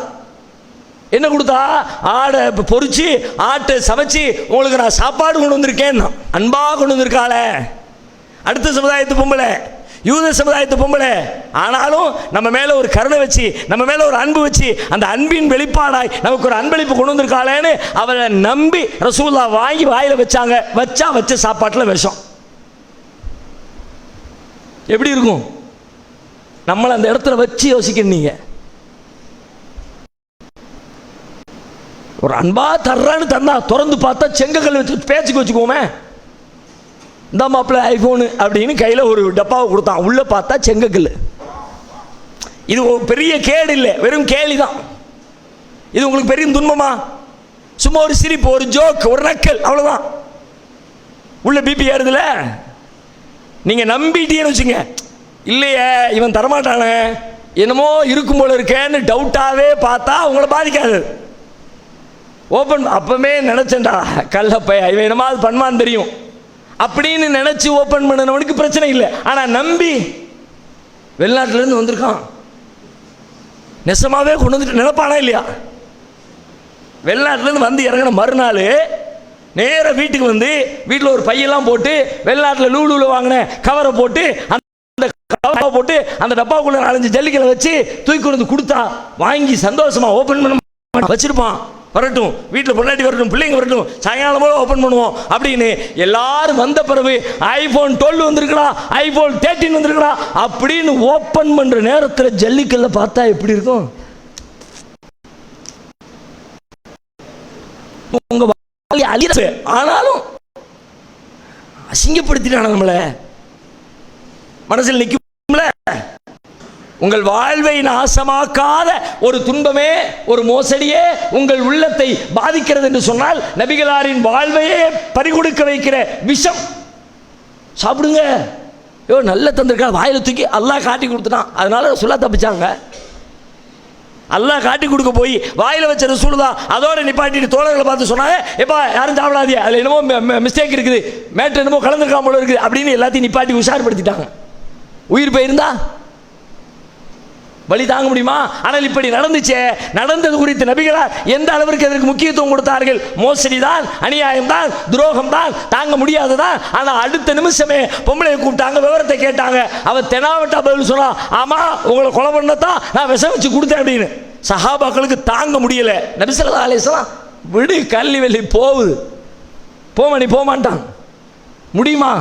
என்ன கொடுத்தா? ஆடை பொறிச்சு ஆட்டை சமைச்சு உங்களுக்கு நான் சாப்பாடு கொண்டு வந்திருக்கேன், அன்பாக கொண்டு வந்திருக்காளே. அடுத்த சமுதாயத்து பொம்பளை, யூத சமுதாயத்து பொம்பளை, ஆனாலும் நம்ம மேலே ஒரு கருணை வச்சு, நம்ம மேலே ஒரு அன்பு வச்சு, அந்த அன்பின் வெளிப்பாடாய் நமக்கு ஒரு அன்பளிப்பு கொண்டு வந்திருக்காளேன்னு அவளை நம்பி ரசூலுல்லாஹ் வாங்கி வாயில வச்சாங்க. வச்ச சாப்பாட்டில் விஷம். எப்படி இருக்கும்? நம்மளை அந்த இடத்துல வச்சு யோசிக்கணும். நீங்க ஒரு அன்பா தர்றான்னு தந்தா திறந்து பார்த்தா செங்கக்கல் வச்சு பேச்சுக்கு வச்சுக்கோமே, இந்த மாப்பிள்ள ஐபோனு அப்படின்னு கையில் ஒரு டப்பாவை கொடுத்தான். உள்ள பார்த்தா செங்கக்கல். இது ஒரு பெரிய கேடு இல்லை, வெறும் கேலி தான். இது உங்களுக்கு பெரிய துன்பமா? சும்மா ஒரு சிரிப்பு, ஒரு ஜோக், ஒரு நக்கல், அவ்வளோதான். உள்ள பிபி ஏறுதுல. நீங்க நம்பிட்டீங்கன்னு வச்சுங்க, இல்லையே இவன் தரமாட்டானே, என்னமோ இருக்கும் போல இருக்கேன்னு டவுட்டாவே பார்த்தா உங்களை பாதிக்காது. ஓப்பன் அப்பவே நினைச்சேன்டா கல்லப்பையா இவன் என்னமாவது பண்ணுவான்னு தெரியும் அப்படின்னு நினைச்சு ஓப்பன் பண்ணனவனுக்கு பிரச்சனை இல்லை. ஆனா நம்பி வெளிநாட்டிலேருந்து வந்திருக்கான், நெசமாவே கொண்டு வந்துட்டு நினைப்பானா இல்லையா? வெளிநாட்டிலேருந்து வந்து இறங்கின மறுநாள் நேராக வீட்டுக்கு வந்து வீட்டில் ஒரு பையெல்லாம் போட்டு வெளிநாட்டில் லூலூவில் வாங்கின கவரை போட்டு அந்த கவரை போட்டு அந்த டப்பாவுக்குள்ள 4-5 ஜல்லிக்கலை வச்சு தூக்கி கொண்டு வந்து கொடுத்தா வாங்கி சந்தோஷமா ஓப்பன் பண்ண வச்சிருப்பான். வரட்டும், வீட்டில் பொண்டாட்டி வரட்டும், பிள்ளைங்க வரட்டும், சாயங்காலம் போல ஓப்பன் பண்ணுவோம் அப்படின்னு எல்லாரும் வந்த பிறகு ஐபோன் 12 வந்திருக்கா, ஐபோன் 13 வந்திருக்கா அப்படின்னு ஓப்பன் பண்ற நேரத்தில் ஜல்லிக்கல்ல பார்த்தா எப்படி இருக்கும்? உங்க ஆனாலும் அசிங்கப்படுத்திட்டான நம்மள மனசில் நிற்கும்ல. உங்கள் வாழ்வை நாசமாக்காத ஒரு துன்பமே, ஒரு மோசடியே உங்கள் உள்ளத்தை பாதிக்கிறது என்று சொன்னால் நபிகளாரின் வாழ்வையே பறிகொடுக்க வைக்கிற விஷம் சாப்பிடுங்க. ஐயோ நல்ல தந்திருக்கா, வாயில தூக்கி அல்லாஹ் காட்டி கொடுத்துட்டான், அதனால சொல்ல தப்பிச்சாங்க. அல்லாஹ் காட்டி கொடுக்க போய் வாயில வச்ச ரசூலுல்லாஹ் அதோட நிப்பாட்டிட்டு தோழர்களை பார்த்து சொன்னாங்க, எப்பா யாரும் சாப்பிடாதீங்க, அதில் என்னமோ மிஸ்டேக் இருக்குது, மேட்ரு என்னமோ கலந்துருக்காம போல இருக்குது அப்படின்னு எல்லாத்தையும் நிப்பாட்டி உஷார்படுத்திட்டாங்க. உயிர் போயிருந்தா வழி தாங்க முடியுமா? ஆனால் இப்படி நடந்துச்சே, நடந்தது குறித்து நபிகளார் எந்த அளவிற்கு அதற்கு முக்கியத்துவம் கொடுத்தார்கள். மோசடி தான், அநியாயம் தான், துரோகம் தான், தாங்க முடியாதுதான். ஆனால் அடுத்த நிமிஷமே பொம்பளையை கூப்பிட்டாங்க, விவரத்தை கேட்டாங்க. அவ தெனாவட்டா பதில் சொன்னா, ஆமா உங்களை கொலை பண்ணத்தான் நான் விஷம் வச்சு கொடுத்தேன் அப்படின்னு. சஹாபாக்களுக்கு தாங்க முடியல. நபி ஸல்லல்லாஹு அலைஹி வஸல்லம் விடு கல்லி வெள்ளி போகுது, போமணி போமாட்டான். முடியுமா?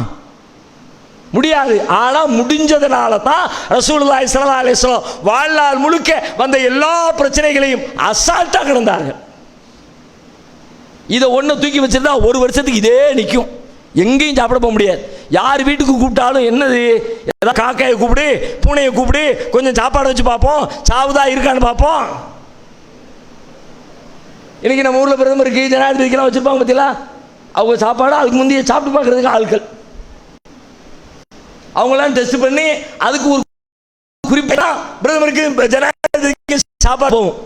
முடியாது. ஆனா முடிஞ்சதுனால தான் ரசூலுல்லாஹி ஸல்லல்லாஹு அலைஹி வஸல்லம் வாழ்நாள் முழுக்க வந்த எல்லா பிரச்சனைகளையும் அசால்ட்டா கிடந்தார்கள். இதை ஒன்று தூக்கி வச்சிருந்தா ஒரு வருஷத்துக்கு இதே நிற்கும், எங்கேயும் சாப்பிட போக முடியாது. யார் வீட்டுக்கு கூப்பிட்டாலும் என்னது, ஏதாவது காக்கையை கூப்பிடு, பூனையை கூப்பிடு, கொஞ்சம் சாப்பாடு வச்சு பார்ப்போம், சாவுதா இருக்கான்னு பார்ப்போம். இன்னைக்கு நம்ம ஊரில் பிரதமருக்கு ஜனாதிபதிக்கெல்லாம் வச்சிருப்பாங்க பார்த்தீங்களா, அவங்க சாப்பாடு அதுக்கு முந்தைய சாப்பிட்டு பார்க்கறதுக்கு ஆட்கள், அவங்களாம் டெஸ்ட் பண்ணி அதுக்கு ஒரு குறிப்பிட்ட பிரதமருக்கு ஜனாதிபதிக்கு சாப்பாடு போகும்.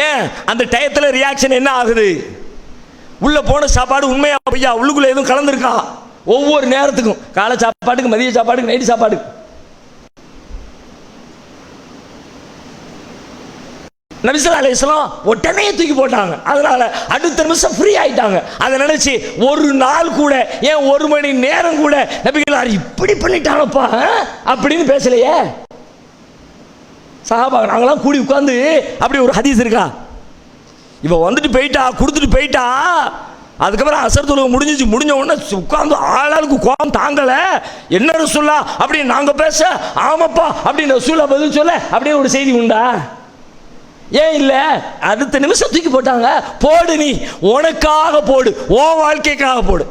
ஏன் அந்த டயத்தில் ரியாக்ஷன் என்ன ஆகுது? உள்ள போன சாப்பாடு உண்மையா பொய்யா, உள்ளுக்குள்ள எதுவும் கலந்துருக்கா? ஒவ்வொரு நேரத்துக்கும் காலை சாப்பாட்டுக்கு, மதிய சாப்பாட்டுக்கு, நைட்டு சாப்பாட்டுக்கு. நபி ஸல்லல்லாஹு அலைஹி வஸல்லம் உடனே தூக்கி போட்டாங்க. அதனால அடுத்த நிமிஷம் ஃப்ரீ ஆயிட்டாங்க. அதை நினைச்சு ஒரு நாள் கூட, ஏன் ஒரு மணி நேரம் கூட நபிகளார் இப்படி பண்ணிட்டானப்பா அப்படின்னு பேசலையே. சஹாபா நாங்களாம் கூடி உட்கார்ந்து அப்படி ஒரு ஹதீஸ் இருக்கா, இவ வந்துட்டு போயிட்டா, கொடுத்துட்டு போயிட்டா, அதுக்கப்புறம் அசர் தொழுகை முடிஞ்ச உடனே உட்கார்ந்து ஆளாளுக்கு கோபம் தாங்கல, என்ன ரசூலா அப்படின்னு நாங்க பேச, ஆமாப்பா அப்படின்னு ரசூலா பதில் சொல்ல, அப்படியே ஒரு செய்தி உண்டா? ஏன் இல்ல? அடுத்த நிமிஷம் தூக்கி போட்டாங்க. போடு, நீ உனக்காக போடு, ஓ வாழ்க்கைக்காக போடு.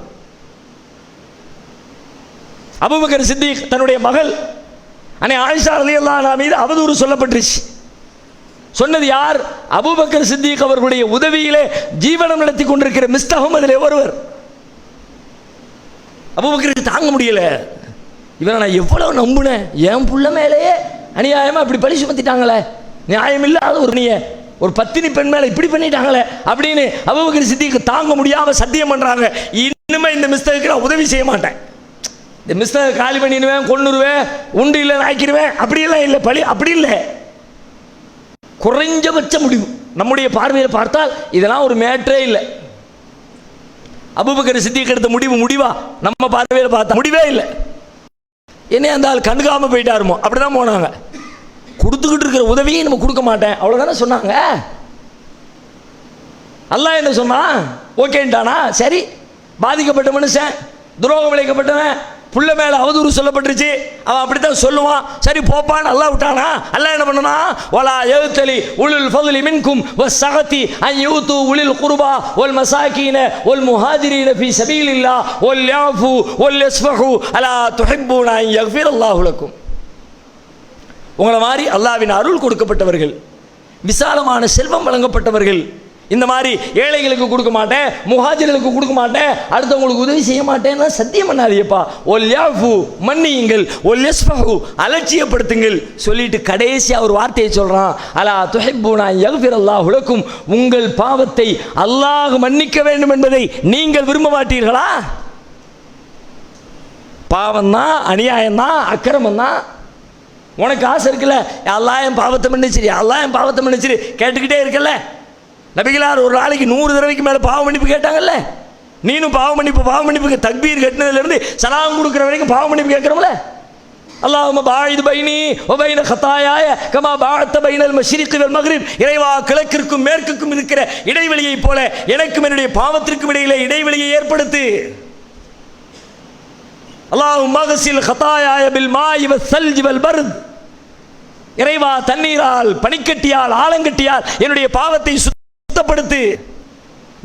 அபூபக்கர் சித்திக் தன்னுடைய மகள் அன்னை ஆயிஷா ரலியல்லாஹு அன்ஹா மீது அவதூறு சொல்லப்பட்டுருச்சு. சொன்னது யார்? அபூபக்கர் சித்திக் அவர்களுடைய உதவியிலே ஜீவனம் நடத்தி கொண்டிருக்கிற மிஸ்டஹம் அதிலே ஒருவர். அபூபக்கருக்கு தாங்க முடியல, இவனை நான் எவ்வளவு நம்புனேன், என் புள்ள மேலேயே அநியாயமா இப்படி பழி சுமத்திட்டாங்களே, நியாயம் இல்லாத ஒரு பத்தினி பெண் மேல இப்படி பண்ணிட்டாங்களே அப்படின்னு அபூபக்கர் சித்திக் தாங்க முடியாம சத்தியம் பண்றாங்க, இனிமே இந்த மிஸ்டேக்கு நான் உதவி செய்ய மாட்டேன், மிஸ்டர் காலி பண்ணிடுவேன், கொன்னுருவேன், உண்டு இல்லை ஆக்கிடுவேன், அப்படியெல்லாம் இல்லை. பழி அப்படி இல்லை. குறைஞ்சபட்ச முடிவு நம்முடைய பார்வையில் பார்த்தால் இதெல்லாம் ஒரு மேட்டரே இல்லை. அபூபக்கர் சித்திக் எடுத்த முடிவா? நம்ம பார்வையில் பார்த்தா முடிவே இல்லை. என்ன அந்த ஆள் கண்டுக்காம போயிட்டாருமோ அப்படிதான் போனாங்க. கொடுத்துக்கிட்டு இருக்கிற உதவியை நம்ம கொடுக்க மாட்டேன் அவ்வளோதானே சொன்னாங்க. அல்லாஹ் என்ன சொன்னா? ஓகேன்ட்டானா? சரி, பாதிக்கப்பட்ட மனுஷன், துரோகம் விளைக்கப்பட்டவன், புள்ள மேல அவதூறு சொல்லப்பட்டுருச்சு, அவன் அப்படித்தான் சொல்லுவான், சரி போப்பான்னு அல்லாஹ் விட்டானா? அல்லாஹ் என்ன பண்ணனா? வலா யக்தலி உலுல் ஃபضل மின்கும் வஸ்ஸகதி அன் யூது உலில் குர்பா வல் மசாகீன வல் முஹாஜிரீன ஃபீ சபீலில்லாஹ் வல் யாஃபு வல் யஸ்ஃபஹு அலா துஹிப்பூன அன் யக்ஃபிரல்லாஹு லக்கும். உங்களை மாதிரி அல்லாஹ்வின் அருள் கொடுக்கப்பட்டவர்கள், விசாலமான செல்வம் வழங்கப்பட்டவர்கள், இந்த மாதிரி ஏழைகளுக்கு கொடுக்க மாட்டேன், முஹாஜிர்களுக்கு கொடுக்க மாட்டேன், அடுத்தவங்களுக்கு உதவி செய்ய மாட்டேன்னா சத்தியம் பண்ணாதீப்பா. ஒல் யாஃபு மன்னியுங்கள், ஒல் யஸ்ஃபஹு அலட்சியப்படுத்துங்கள். சொல்லிட்டு கடைசியா ஒரு வார்த்தையை சொல்றான், அலா துஹிப்பூன யக்ஃபிரல்லாஹு லக்கும். உங்கள் பாவத்தை அல்லாஹ் மன்னிக்க வேண்டும் என்பதை நீங்கள் விரும்ப மாட்டீர்களா? பாவம் தான், அநியாயம் தான், அக்கிரமம் தான். உனக்கு ஆசை இருக்குல்ல, அல்லாஹ் என் பாவத்தை மன்னிச்சிரு, அல்லாஹ் என் பாவத்தை மன்னிச்சிரு கேட்டுக்கிட்டே இருக்கல. நபிகளார் ஒரு நாளைக்கு 100 தடவைக்கு மேலே பாவ மன்னிப்பு கேட்டாங்கல்ல. நீனும் பாவ மன்னிப்பு தக்பீர் கட்டினதுலேருந்து சலாம் கொடுக்குற வரைக்கும் பாவ மன்னிப்பு கேட்குறோம்ல. அல்லாஹும்ம பாயிது பைனி வ பைன கதாயாய கமா பாஅத்த பைனல் மஷ்ரிகி வல் மக்ரிப். இறைவா, கிழக்கிற்கும் மேற்குக்கும் இருக்கிற இடைவெளியை போல எனக்கும் என்னுடைய பாவத்திற்கும் இடையிலே இடைவெளியை ஏற்படுத்து. அல்லாஹும்ம மக்ஸில் கதாயாய பில் மாஇ வஸ் ஸல்ஜி வல் பர்த். இறைவா, தண்ணீரால், பனிக்கட்டியால், ஆலங்கட்டியால் என்னுடைய பாவத்தை சுத்தப்படுத்து.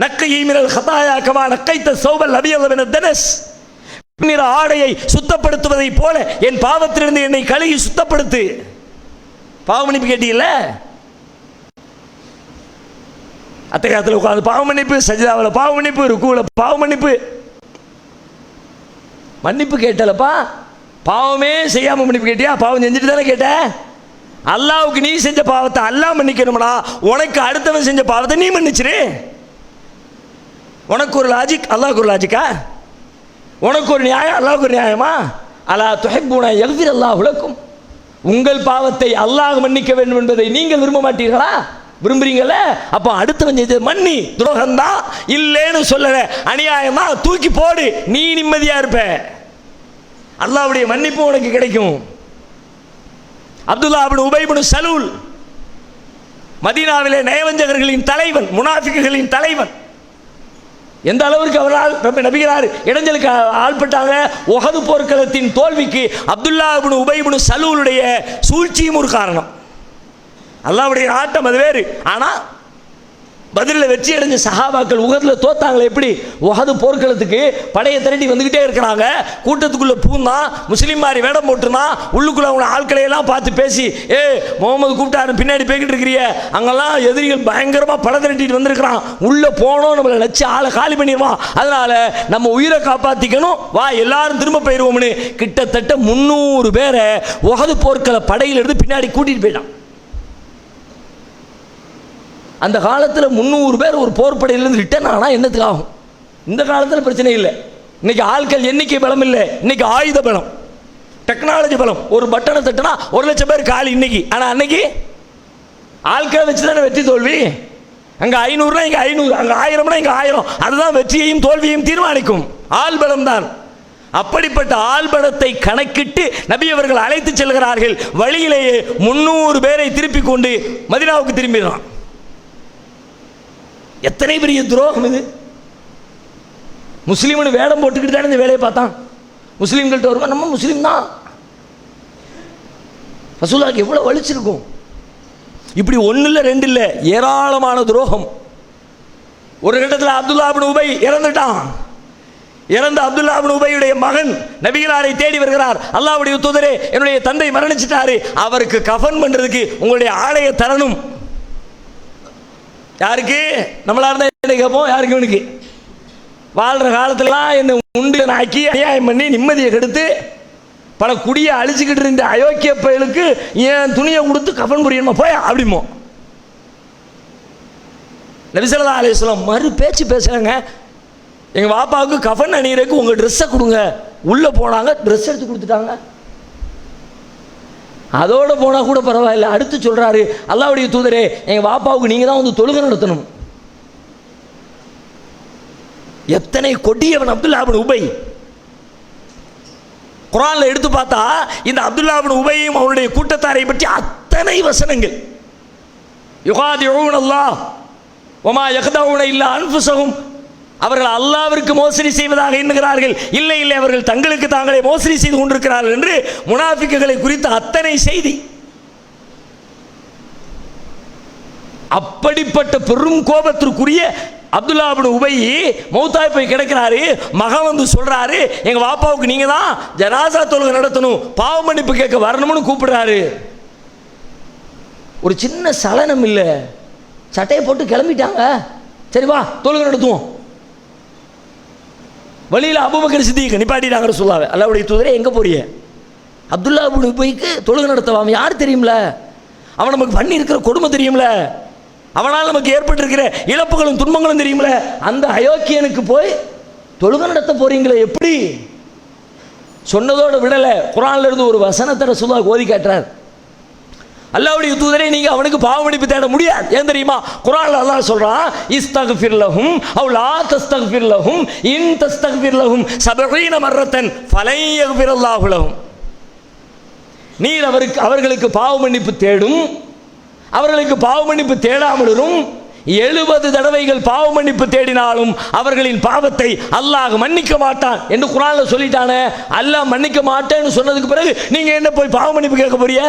நக்கையை மினல் கதாயா கமா நக்கைத்த சௌபல் அபியத மினத் தனஸ். நிற ஆடையை சுத்தப்படுத்துவதை போல என் பாவத்திலிருந்து என்னை கழுகி சுத்தப்படுத்து. பாவ மன்னிப்பு கேட்டீங்கல்ல, அத்தகையத்தில் உட்கார்ந்து பாவ மன்னிப்பு, சஜிதாவில் பாவ மன்னிப்பு, ருக்குல பாவ மன்னிப்பு. மன்னிப்பு கேட்டலப்பா, பாவமே செய்யாம மன்னிப்பு கேட்டியா? பாவம் செஞ்சுட்டு தானே கேட்ட. அல்லாவுக்கு நீ செஞ்ச பாவத்தை அல்லாஹ் மன்னிக்கணும்னா உனக்கு அடுத்தவன் செஞ்ச பாவத்தை நீ மன்னிச்சிரு. உனக்கு ஒரு லாஜிக், அல்லாஹ்வுக்கு ஒரு லாஜிக்கா? உனக்கு ஒரு நியாயம், அல்லாஹ்வுக்கு ஒரு நியாயமா? அலா துஹிப்பூன யக்ஃபிரல்லாஹு லக்கும். உங்கள் பாவத்தை அல்லாஹ் மன்னிக்க வேண்டும் என்பதை நீங்கள் விரும்ப மாட்டீர்களா? விரும்புறீங்கல்ல, அப்போ அடுத்தவன் செஞ்ச மன்னி. துரோகம் தான் இல்லைன்னு சொல்லல, அநியாயமா தூக்கி போடு, நீ நிம்மதியா இருப்ப. அல்லாஹ்வுடைய மன்னிப்பு உனக்கு கிடைக்கும். அப்துல்லா இப்னு உபை இப்னு சலூல் மதீனாவிலே நயவஞ்சகர்களின் தலைவன், முனாஃபிக்குகளின் தலைவன். எந்த அளவிற்கு அவரால் நபிகளார் இடைஞ்சலுக்கு ஆள்பட்டாங்க. உஹது போர்க்களத்தின் தோல்விக்கு அப்துல்லா இப்னு உபை இப்னு சலூலுடைய சூழ்ச்சியும் ஒரு காரணம். அல்லாஹ்வுடைய ஆட்டம் அது வேறு. ஆனால் பதிலில் வெற்றி அடைஞ்ச சஹாபாக்கள் உஹதில் தோத்தாங்களே எப்படி? உஹது போர்க்களத்துக்கு படையை திரட்டி வந்துக்கிட்டே இருக்கிறாங்க. கூட்டத்துக்குள்ளே பூந்தான், முஸ்லீம் மாதிரி வேடம் போட்டுருந்தான். உள்ளுக்குள்ளே அவங்க ஆட்களையெல்லாம் பார்த்து பேசி, முகமது கூப்பிட்டாரு பின்னாடி போய்கிட்டு இருக்கிறிய, அங்கெல்லாம் எதிரிகள் பயங்கரமாக படை திரட்டிட்டு வந்திருக்கிறான், உள்ளே போனோம் நம்மளை லட்சம் ஆளை காலி பண்ணிடுவான், அதனால நம்ம உயிரை காப்பாற்றிக்கணும், வா எல்லாரும் திரும்ப போயிடுவோம்னு கிட்டத்தட்ட 300 பேரை உஹது போர்க்கள படையில் எடுத்து பின்னாடி கூட்டிகிட்டு போயிட்டான். அந்த காலத்தில் 300 பேர் ஒரு போர்ப்படையிலிருந்து ரிட்டர்ன் ஆனால் என்னத்துக்கு ஆகும்? இந்த காலத்தில் பிரச்சனை இல்லை. இன்னைக்கு ஆட்கள் எண்ணிக்கை பலம் இல்லை, இன்னைக்கு ஆயுத பலம், டெக்னாலஜி பலம். ஒரு பட்டனை தட்டினா 1,00,000 பேர் காலி இன்னைக்கு. ஆனால் அன்னைக்கு ஆட்களை வச்சு தானே வெற்றி தோல்வி. அங்கே 500னா இங்கே 500, அங்கே 1000னா இங்கே 1000. அதுதான் வெற்றியையும் தோல்வியையும் தீர்மானிக்கும். ஆள் பலம் தான். அப்படிப்பட்ட ஆள்படத்தை கணக்கிட்டு நபி அவர்கள் அழைத்து செல்கிறார்கள். வழியிலேயே 300 பேரை திருப்பி கொண்டு மதீனாவுக்கு திரும்பிடுறான். எத்தனை பெரிய துரோகம் இது! முஸ்லீம்னு வேடம் போட்டுக்கிட்டு தானே இந்த வேலையை பார்த்தான். முஸ்லீம்கள்ட்ட வருவான், நம்ம முஸ்லீம் தான். ரசூலுல்லாஹ்க்கு எவ்வளவு வலிச்சிருக்கும். இப்படி 1 இல்லை 2 இல்லை, ஏராளமான துரோகம். ஒரு கட்டத்தில் அப்துல்லா இப்னு உபை இறந்துட்டான். இறந்த அப்துல்லா இப்னு உபையுடைய மகன் நபிகளாரை தேடி வருகிறார். அல்லாஹ்வுடைய தூதரே, என்னுடைய தந்தை மரணிச்சிட்டாரு, அவருக்கு கஃன் பண்றதுக்கு உங்களுடைய ஆடையை தரணும். யாருக்கு? நம்மளா இருந்தா என்ன கேட்போம்? யாருக்கு? இவனுக்கு. வாழ்ற காலத்துலாம் என்ன உண்டு ஆக்கி அநியாயம் பண்ணி நிம்மதியை கெடுத்து பல குடியை அழிச்சுக்கிட்டு இருந்த அயோக்கிய பயலுக்கு என் துணியை கொடுத்து கஃன் புரியணுமா? போயா அப்படிமோ. நபி ஸல்லல்லாஹு அலைஹி வஸல்லம் மறு பேச்சு பேசுறாங்க. எங்கள் பாப்பாவுக்கு கஃன் அணிகிறதுக்கு உங்கள் ட்ரெஸ்ஸை கொடுங்க, உள்ளே போனாங்க, ட்ரெஸ் எடுத்து கொடுத்துட்டாங்க. அதோடு போனால் கூட பரவாயில்ல. அடுத்து சொல்கிறாரு, அல்லாஹ்வுடைய தூதரே, எங்கள் வாப்பாவுக்கு நீங்கள் தான் வந்து தொழுகை நடத்தணும். எத்தனை கொடியவன் அப்துல்லா இப்னு உபை! குர்ஆன்ல எடுத்து பார்த்தா இந்த அப்துல்லா இப்னு உபையும் அவருடைய கூட்டத்தாரை பற்றி அத்தனை வசனங்கள். யுகாதிஊன அல்லாஹ் வமா யக்தஊன இல்லா அன்ஃபுஸஹும். அவர்கள் அல்லாஹ்விற்கு மோசடி செய்வதாக எண்ணுகிறார்கள், இல்லை இல்லை அவர்கள் தங்களுக்கு தாங்களே மோசடி செய்து கொண்டிருக்கிறார்கள் என்று முனாஃபிக்குகளை குறித்த அத்தனை செய்தி. அப்படிப்பட்ட பெரும் கோபத்திற்குரிய அப்துல்லா இப்னு உபை மௌத்தாய் போய் கிடக்கிறாரு. மகன் வந்து சொல்றாரு, எங்க வாப்பாவுக்கு நீங்க தான் ஜனாசா தொழுகை நடத்தணும், பாவ மன்னிப்பு கேட்க வரணும்னு கூப்பிடுறாரு. ஒரு சின்ன சலனம் இல்லை, சட்டையை போட்டு கிளம்பிட்டாங்க. சரி வா தொழுகை நடத்துவோம். வழியில் அபூபக்கர் சித்திக் நிப்பாட்டிட்டாங்க ரசூலுல்லாஹ். அல்லாஹ்வுடைய தூதரே எங்க போறீங்க? அப்துல்லா இப்னு உபைக்கு தொழுகை நடத்தவாம யார் தெரியும்ல, அவன் நமக்கு பண்ணி இருக்கிற கொடுமை தெரியும்ல, அவனால் நமக்கு ஏற்பட்டிருக்கிற இழப்புகளும் துன்பங்களும் தெரியும்ல, அந்த அயோக்கியனுக்கு போய் தொழுகை நடத்த போறீங்களே எப்படி? சொன்னதோடு விடலை, குர்ஆன்ல இருந்து ஒரு வசனத்தை ரசூலுல்லாஹ் ஓதி காட்டுறார். அல்லாஹ்வுடைய தூதரே நீங்க அவனுக்கு பாவ மன்னிப்பு தேட முடியாது. ஏன் தெரியுமா? குர்ஆன்ல அல்லாஹ் சொல்றான், இஸ்தக்ஃபிர் லஹும் அவ் லா தஸ்தக்ஃபிர் லஹும் இன் தஸ்தக்ஃபிர் லஹும் 70 மர்ரத்தன் ஃபலை யக்ஃபிரல்லாஹு லஹும். நீர் அவர்களுக்கு பாவ மன்னிப்பு தேடும், அவர்களுக்கு பாவ மன்னிப்பு தேடாமலும் 70 தடவைகள் பாவ மன்னிப்பு தேடினாலும் அவர்களின் பாவத்தை அல்லாஹ் மன்னிக்க மாட்டான் என்று குர்ஆன்ல சொல்லிட்டானே. அல்லாஹ் மன்னிக்க மாட்டேன்னு சொன்னதுக்கு பிறகு நீங்க என்ன போய் பாவ மன்னிப்பு கேட்க போறீங்க?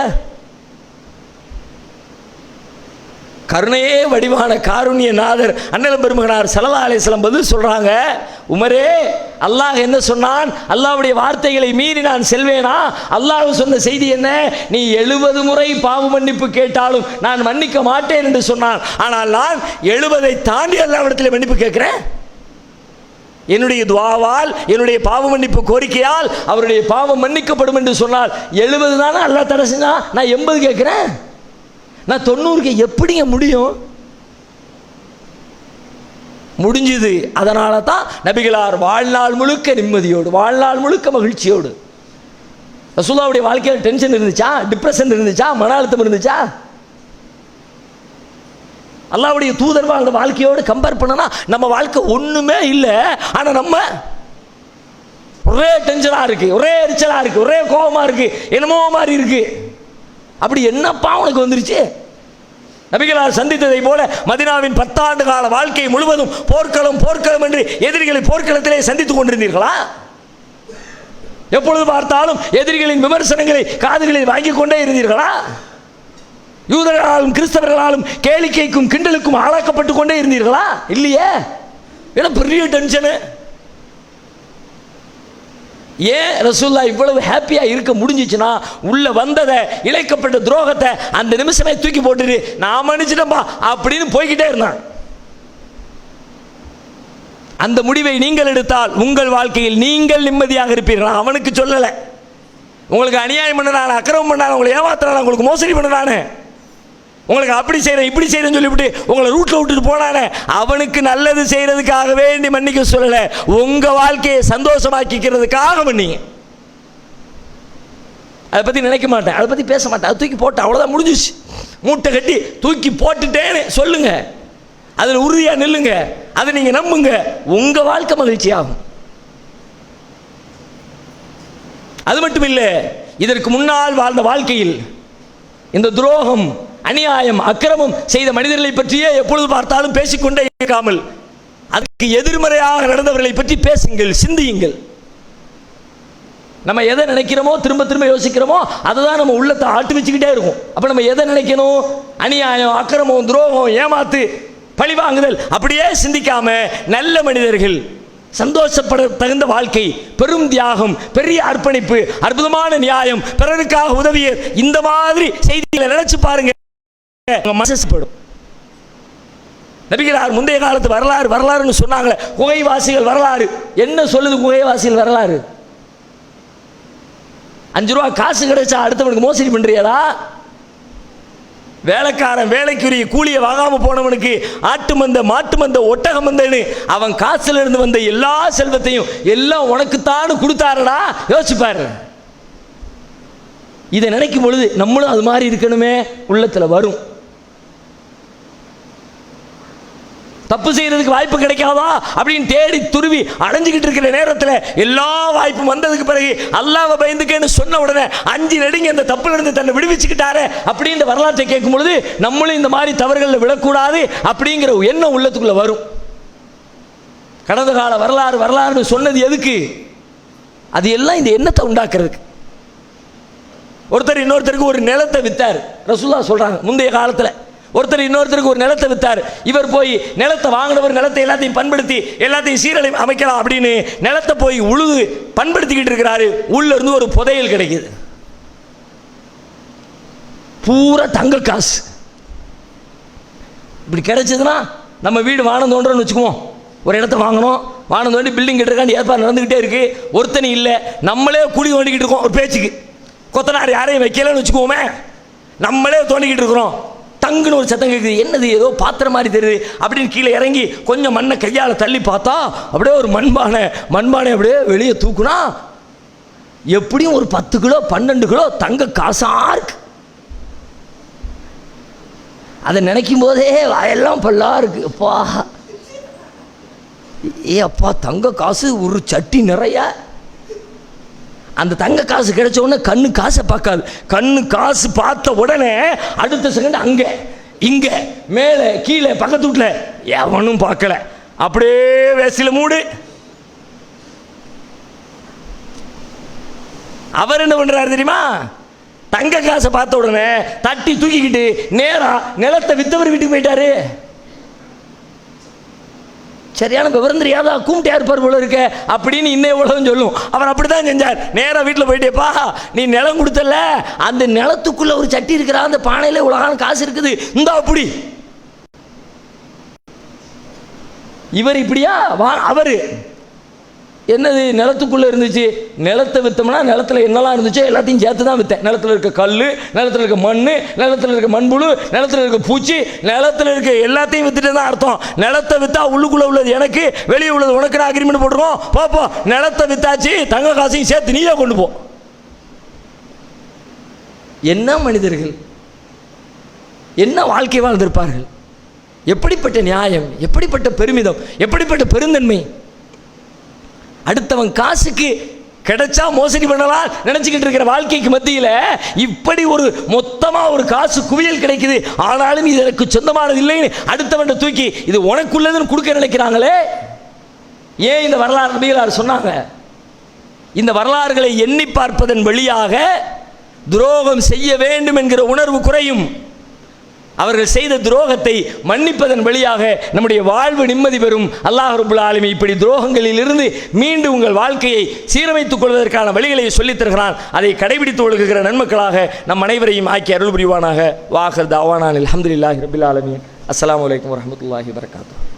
கருணையே வடிவான காருண்ய நாதர் அண்ணலம் பெருமகனார் ஸல்லல்லாஹு அலைஹி வஸல்லம் பதில் சொல்றாங்க, உமரே அல்லாஹ் என்ன சொன்னான்? அல்லாஹ்வுடைய வார்த்தைகளை மீறி நான் செல்வேனா? அல்லாஹ் சொன்ன செய்தி என்ன? நீ 70 முறை பாவ மன்னிப்பு கேட்டாலும் நான் மன்னிக்க மாட்டேன் என்று சொன்னான். ஆனால் நான் 70ஐ தாண்டி அல்லாஹ்விடத்தில் மன்னிப்பு கேட்கிறேன். என்னுடைய துஆவால், என்னுடைய பாவ மன்னிப்பு கோரிக்கையால் அவருடைய பாவம் மன்னிக்கப்படும் என்று சொன்னால் 70 தானே அல்லாஹ் தடை செஞ்சான், நான் 80 கேட்கிறேன். நான் 90க்கு எப்படிங்க முடியும்? முடிஞ்சுது. அதனால தான் நபிகளார் வாழ்நாள் முழுக்க நிம்மதியோடு, வாழ்நாள் முழுக்க மகிழ்ச்சியோடு. ரசூலுல்லாஹ்வுடைய வாழ்க்கையில் டென்ஷன் இருந்துச்சா, டிப்ரெஷன் இருந்துச்சா, மன அழுத்தம் இருந்துச்சா? அல்லாஹ்வுடைய தூதர் வாழ்ந்த வாழ்க்கையோடு கம்பேர் பண்ணனா நம்ம வாழ்க்கை ஒண்ணுமே இல்லை. ஆனா நம்ம ஒரே டென்ஷனா இருக்கு, ஒரே எரிச்சலா இருக்கு, ஒரே கோபமா இருக்கு, என்னமோ மாதிரி இருக்கு. அப்படி என்னப்பா உனக்கு வந்துருச்சு? நபிகளார் சந்தித்ததை போல மதீனாவின் 10 ஆண்டு கால வாழ்க்கை முழுவதும் போர்க்களம் போர்க்களம் என்று எதிரிகளை போர்க்களத்திலே சந்தித்துக் கொண்டிருந்தீர்களா? எப்பொழுது பார்த்தாலும் எதிரிகளின் விமர்சனங்களை காதுகளில் வாங்கிக் கொண்டே இருந்தீர்களா? யூதர்களாலும் கிறிஸ்தவர்களாலும் கேளிக்கைக்கும் கிண்டலுக்கும் ஆளாக்கப்பட்டு கொண்டே இருந்தீர்களா? இல்லையே. ஏன்னா பெரிய டென்ஷனு. ஏன் ரசூலுல்லாஹ் இவ்வளவு ஹாப்பியா இருக்க முடிஞ்சிச்சுன்னா, உள்ள வந்ததை, இழைக்கப்பட்ட துரோகத்தை அந்த நிமிஷமே தூக்கி போட்டுட்டு நான் மன்னிச்சிட்டேன்பா அப்படின்னு போய்கிட்டே இருந்தான். அந்த முடிவை நீங்கள் எடுத்தால் உங்கள் வாழ்க்கையில் நீங்கள் நிம்மதியாக இருப்பீர்களா? அவனுக்கு சொல்லலை, உங்களுக்கு அநியாயம் பண்ணனான, அக்கிரமம் பண்ணான, உங்களை ஏமாத்தினான, உங்களுக்கு மோசடி பண்ணனானே, உங்களுக்கு அப்படி செய்கிறேன் இப்படி செய்கிறேன்னு சொல்லிவிட்டு உங்களை ரூட்டில் விட்டுட்டு போனானே, அவனுக்கு நல்லது செய்கிறதுக்காக வேண்டி மன்னிக்க சொல்லலை, உங்கள் வாழ்க்கையை சந்தோஷமாக்கிக்கிறதுக்காக மன்னிங்க. அதை பற்றி நினைக்க மாட்டேன், அதை பற்றி பேச மாட்டேன், அதை தூக்கி போட்டேன், அவ்வளோதான், முடிஞ்சிச்சு. மூட்டை கட்டி தூக்கி போட்டுட்டேன்னு சொல்லுங்க, அதில் உறுதியாக நில்லுங்க, அதை நீங்கள் நம்புங்க, உங்கள் வாழ்க்கை மகிழ்ச்சி ஆகும். அது மட்டும் இல்லை, இதற்கு முன்னால் வாழ்ந்த வாழ்க்கையில் இந்த துரோகம், அநியாயம், அக்கிரமம் செய்த மனிதர்களை பற்றியே எப்பொழுது பார்த்தாலும் பேசிக்கொண்டே இருக்காமல் அதுக்கு எதிர்மறையாக நடந்தவர்களை பற்றி பேசுங்கள், சிந்தியுங்கள். நம்ம எதை நினைக்கிறோமோ, திரும்ப திரும்ப யோசிக்கிறோமோ, அதுதான் நம்ம உள்ளத்தை ஆட்டு வச்சுக்கிட்டே இருக்கும். அப்போ நம்ம எதை நினைக்கணும்? அநியாயம், அக்கிரமம், துரோகம், ஏமாத்து, பழிவாங்குதல் அப்படியே சிந்திக்காம நல்ல மனிதர்கள், சந்தோஷப்பட தகுந்த வாழ்க்கை, பெரும் தியாகம், பெரிய அர்ப்பணிப்பு, அற்புதமான நியாயம், பிறருக்காக உதவிய, இந்த மாதிரி செய்திகளை நினைச்சு பாருங்க, மனசுப்படும். நபிகளார் முந்தைய காலத்து வரலாறுன்னு சொன்னாங்களே, குகைவாசிகள் வரலாறு என்ன சொல்லுது? குகைவாசிகள் வரலாறு 5 ரூபா காசு கிடைச்சா அடுத்தவனுக்கு மோசடி பண்றியடா? வேலைக்காரன் வேலைக்குரிய கூலியை வாங்காமல் போனவனுக்கு ஆட்டு மந்த மாட்டு மந்த ஒட்டக மந்தன்னு அவன் காசுல இருந்து வந்த எல்லா செல்வத்தையும் எல்லாம் உனக்குத்தானு கொடுத்தாரடா. யோசிப்பாரு. இதை நினைக்கும் பொழுது நம்மளும் அது மாதிரி இருக்கணுமே உள்ளத்தில் வரும். தப்பு செய்யறதுக்கு வாய்ப்பு கிடைக்காதா அப்படின்னு தேடி துருவி அடைஞ்சுக்கிட்டு இருக்கிற நேரத்தில் எல்லா வாய்ப்பும் வந்ததுக்கு பிறகு அல்லாஹ்வை பயந்துக்கன்னு சொன்ன உடனே 5 நடிங்க அந்த தப்புல இருந்து தன்னை விடுவிச்சுக்கிட்டாரு அப்படின்ற வரலாற்றை கேட்கும் பொழுது நம்மளும் இந்த மாதிரி தவறுகளில் விடக்கூடாது அப்படிங்கிற எண்ணம் உள்ளத்துக்குள்ள வரும். கடந்த கால வரலாறுன்னு சொன்னது எதுக்கு? அது எல்லாம் இந்த எண்ணத்தை உண்டாக்குறதுக்கு. ஒருத்தர் இன்னொருத்தருக்கு ஒரு நிலத்தை வித்தார். ரசூலுல்லாஹ் சொல்றாங்க, முந்தைய காலத்தில் ஒருத்தர் இன்னொருத்தருக்கு ஒரு நிலத்தை வித்தார். இவர் போய் நிலத்தை வாங்கினவர் நிலத்தை எல்லாத்தையும் பண்படுத்தி எல்லாத்தையும் சீரழி அமைக்கலாம் அப்படின்னு நிலத்தை போய் உழுது பண்படுத்திக்கிட்டு இருக்கிறாரு. உள்ள இருந்து ஒரு புதையல் கிடைக்குது, பூரா தங்க காசு. இப்படி கிடைச்சதுன்னா நம்ம வீடு வானம் தோன்றோன்னு வச்சுக்குவோம். ஒரு இடத்த வாங்கணும், வானம் தோண்டி பில்டிங் கட்டுறதுக்காண்டி ஏற்பாடு நடந்துக்கிட்டே இருக்கு. ஒருத்தனி இல்லை, நம்மளே குழி தோண்டிக்கிட்டு இருக்கோம். ஒரு பேச்சுக்கு கொத்தனார் யாரையும் வைக்கலன்னு வச்சுக்குவோமே, நம்மளே தோண்டிக்கிட்டு இருக்கிறோம். தங்குன்னு ஒரு சத்தம் கேட்குது. என்னது, ஏதோ பாத்திரம் மாதிரி தெரியுது அப்படின்னு கீழே இறங்கி கொஞ்சம் மண்ணை கையால் தள்ளி பார்த்தா அப்படியே ஒரு மண்பானை அப்படியே வெளியே தூக்குனா எப்படியும் ஒரு 10 கிலோ 12 கிலோ தங்க காசா இருக்கு. அதை நினைக்கும் போதே வாயெல்லாம் பல்லா இருக்கு. அப்பா அப்பா தங்க காசு ஒரு சட்டி நிறைய. அந்த தங்க காசு கிடைச்ச உடனே கண்ணு காசை பார்க்காது. கண்ணு காசு பார்த்த உடனே அடுத்த செகண்ட் அங்கே இங்கே மேலே கீழே பக்கத்து வீட்டில் எவனும் பார்க்கல. அப்படியே வேசில மூடு. அவர் என்ன பண்றாரு தெரியுமா? தங்க காசை பார்த்த உடனே தட்டி தூக்கிக்கிட்டு நேரா நிலத்தை வித்தவர் வீட்டுக்கு போயிட்டாரு. சரியான விவரம் தெரியாதா கூப்பிட்டே இருப்பார் போல இருக்க அப்படின்னு இன்னைய உலகம் சொல்லும். அவர் அப்படித்தான் செஞ்சார். நேராக வீட்டில் போயிட்டேப்பா, நீ நிலம் கொடுத்தல, அந்த நிலத்துக்குள்ள ஒரு சட்டி இருக்கிறா, அந்த பானையில உலகான காசு இருக்குது, இந்த அப்படி. இவர் இப்படியா? அவரு என்னது நிலத்துக்குள்ளே இருந்துச்சு? நிலத்தை விற்றோம்னா நிலத்தில் என்னெல்லாம் இருந்துச்சோ எல்லாத்தையும் சேர்த்து தான் விற்றேன். நிலத்தில் இருக்க கல், நிலத்தில் இருக்க மண், நிலத்தில் இருக்க மண்புழு, நிலத்தில் இருக்க பூச்சி, நிலத்தில் இருக்க எல்லாத்தையும் விற்றுட்டு தான் அர்த்தம். நிலத்தை விற்றா உள்ளுக்குள்ளே உள்ளது எனக்கு, வெளியே உள்ளது உனக்கு அக்ரிமெண்ட் போட்டுருவோம். போப்போ நிலத்தை விற்றாச்சு, தங்க காசையும் சேர்த்து நீயே கொண்டு போ. என்ன மனிதர்கள், என்ன வாழ்க்கை வாழ்ந்திருப்பார்கள்! எப்படிப்பட்ட நியாயம், எப்படிப்பட்ட பெருமிதம், எப்படிப்பட்ட பெருந்தன்மை! அடுத்தவன் காசுக்கு கிடைச்சா மோசடி பண்ணலாம் நினைச்சுக்கிட்டு இருக்கிற வாழ்க்கைக்கு மத்தியில் இப்படி ஒரு மொத்தமாக ஒரு காசு குவியல் கிடைக்குது, ஆனாலும் இது எனக்கு சொந்தமானது இல்லைன்னு அடுத்தவன் தூக்கி இது உனக்குள்ளதுன்னு கொடுக்க நினைக்கிறாங்களே. ஏன் இந்த வரலாறு நபிகளார் சொன்னாங்க? இந்த வரலாறுகளை எண்ணி பார்ப்பதன் வழியாக துரோகம் செய்ய வேண்டும் என்கிற உணர்வு குறையும். அவர்கள் செய்த துரோகத்தை மன்னிப்பதன் வழியாக நம்முடைய வாழ்வு நிம்மதி பெறும். அல்லாஹ் ரப்பல் ஆலமீன் இப்படி துரோகங்களில் இருந்து மீண்டும் உங்கள் வாழ்க்கையை சீரமைத்துக் கொள்வதற்கான வழிகளை சொல்லித் தருகிறான். அதை கடைபிடித்து ஒழுகுகிற நன்மக்களாக நம் அனைவரையும் ஆக்கி அருள் புரிவானாக. வாஹிர் தாவானா அல்ஹம்துலில்லாஹி ரப்பில் ஆலமீன். அஸ்ஸலாமு அலைக்கும் வரஹ்மத்துல்லாஹி வபரகாத்துஹு.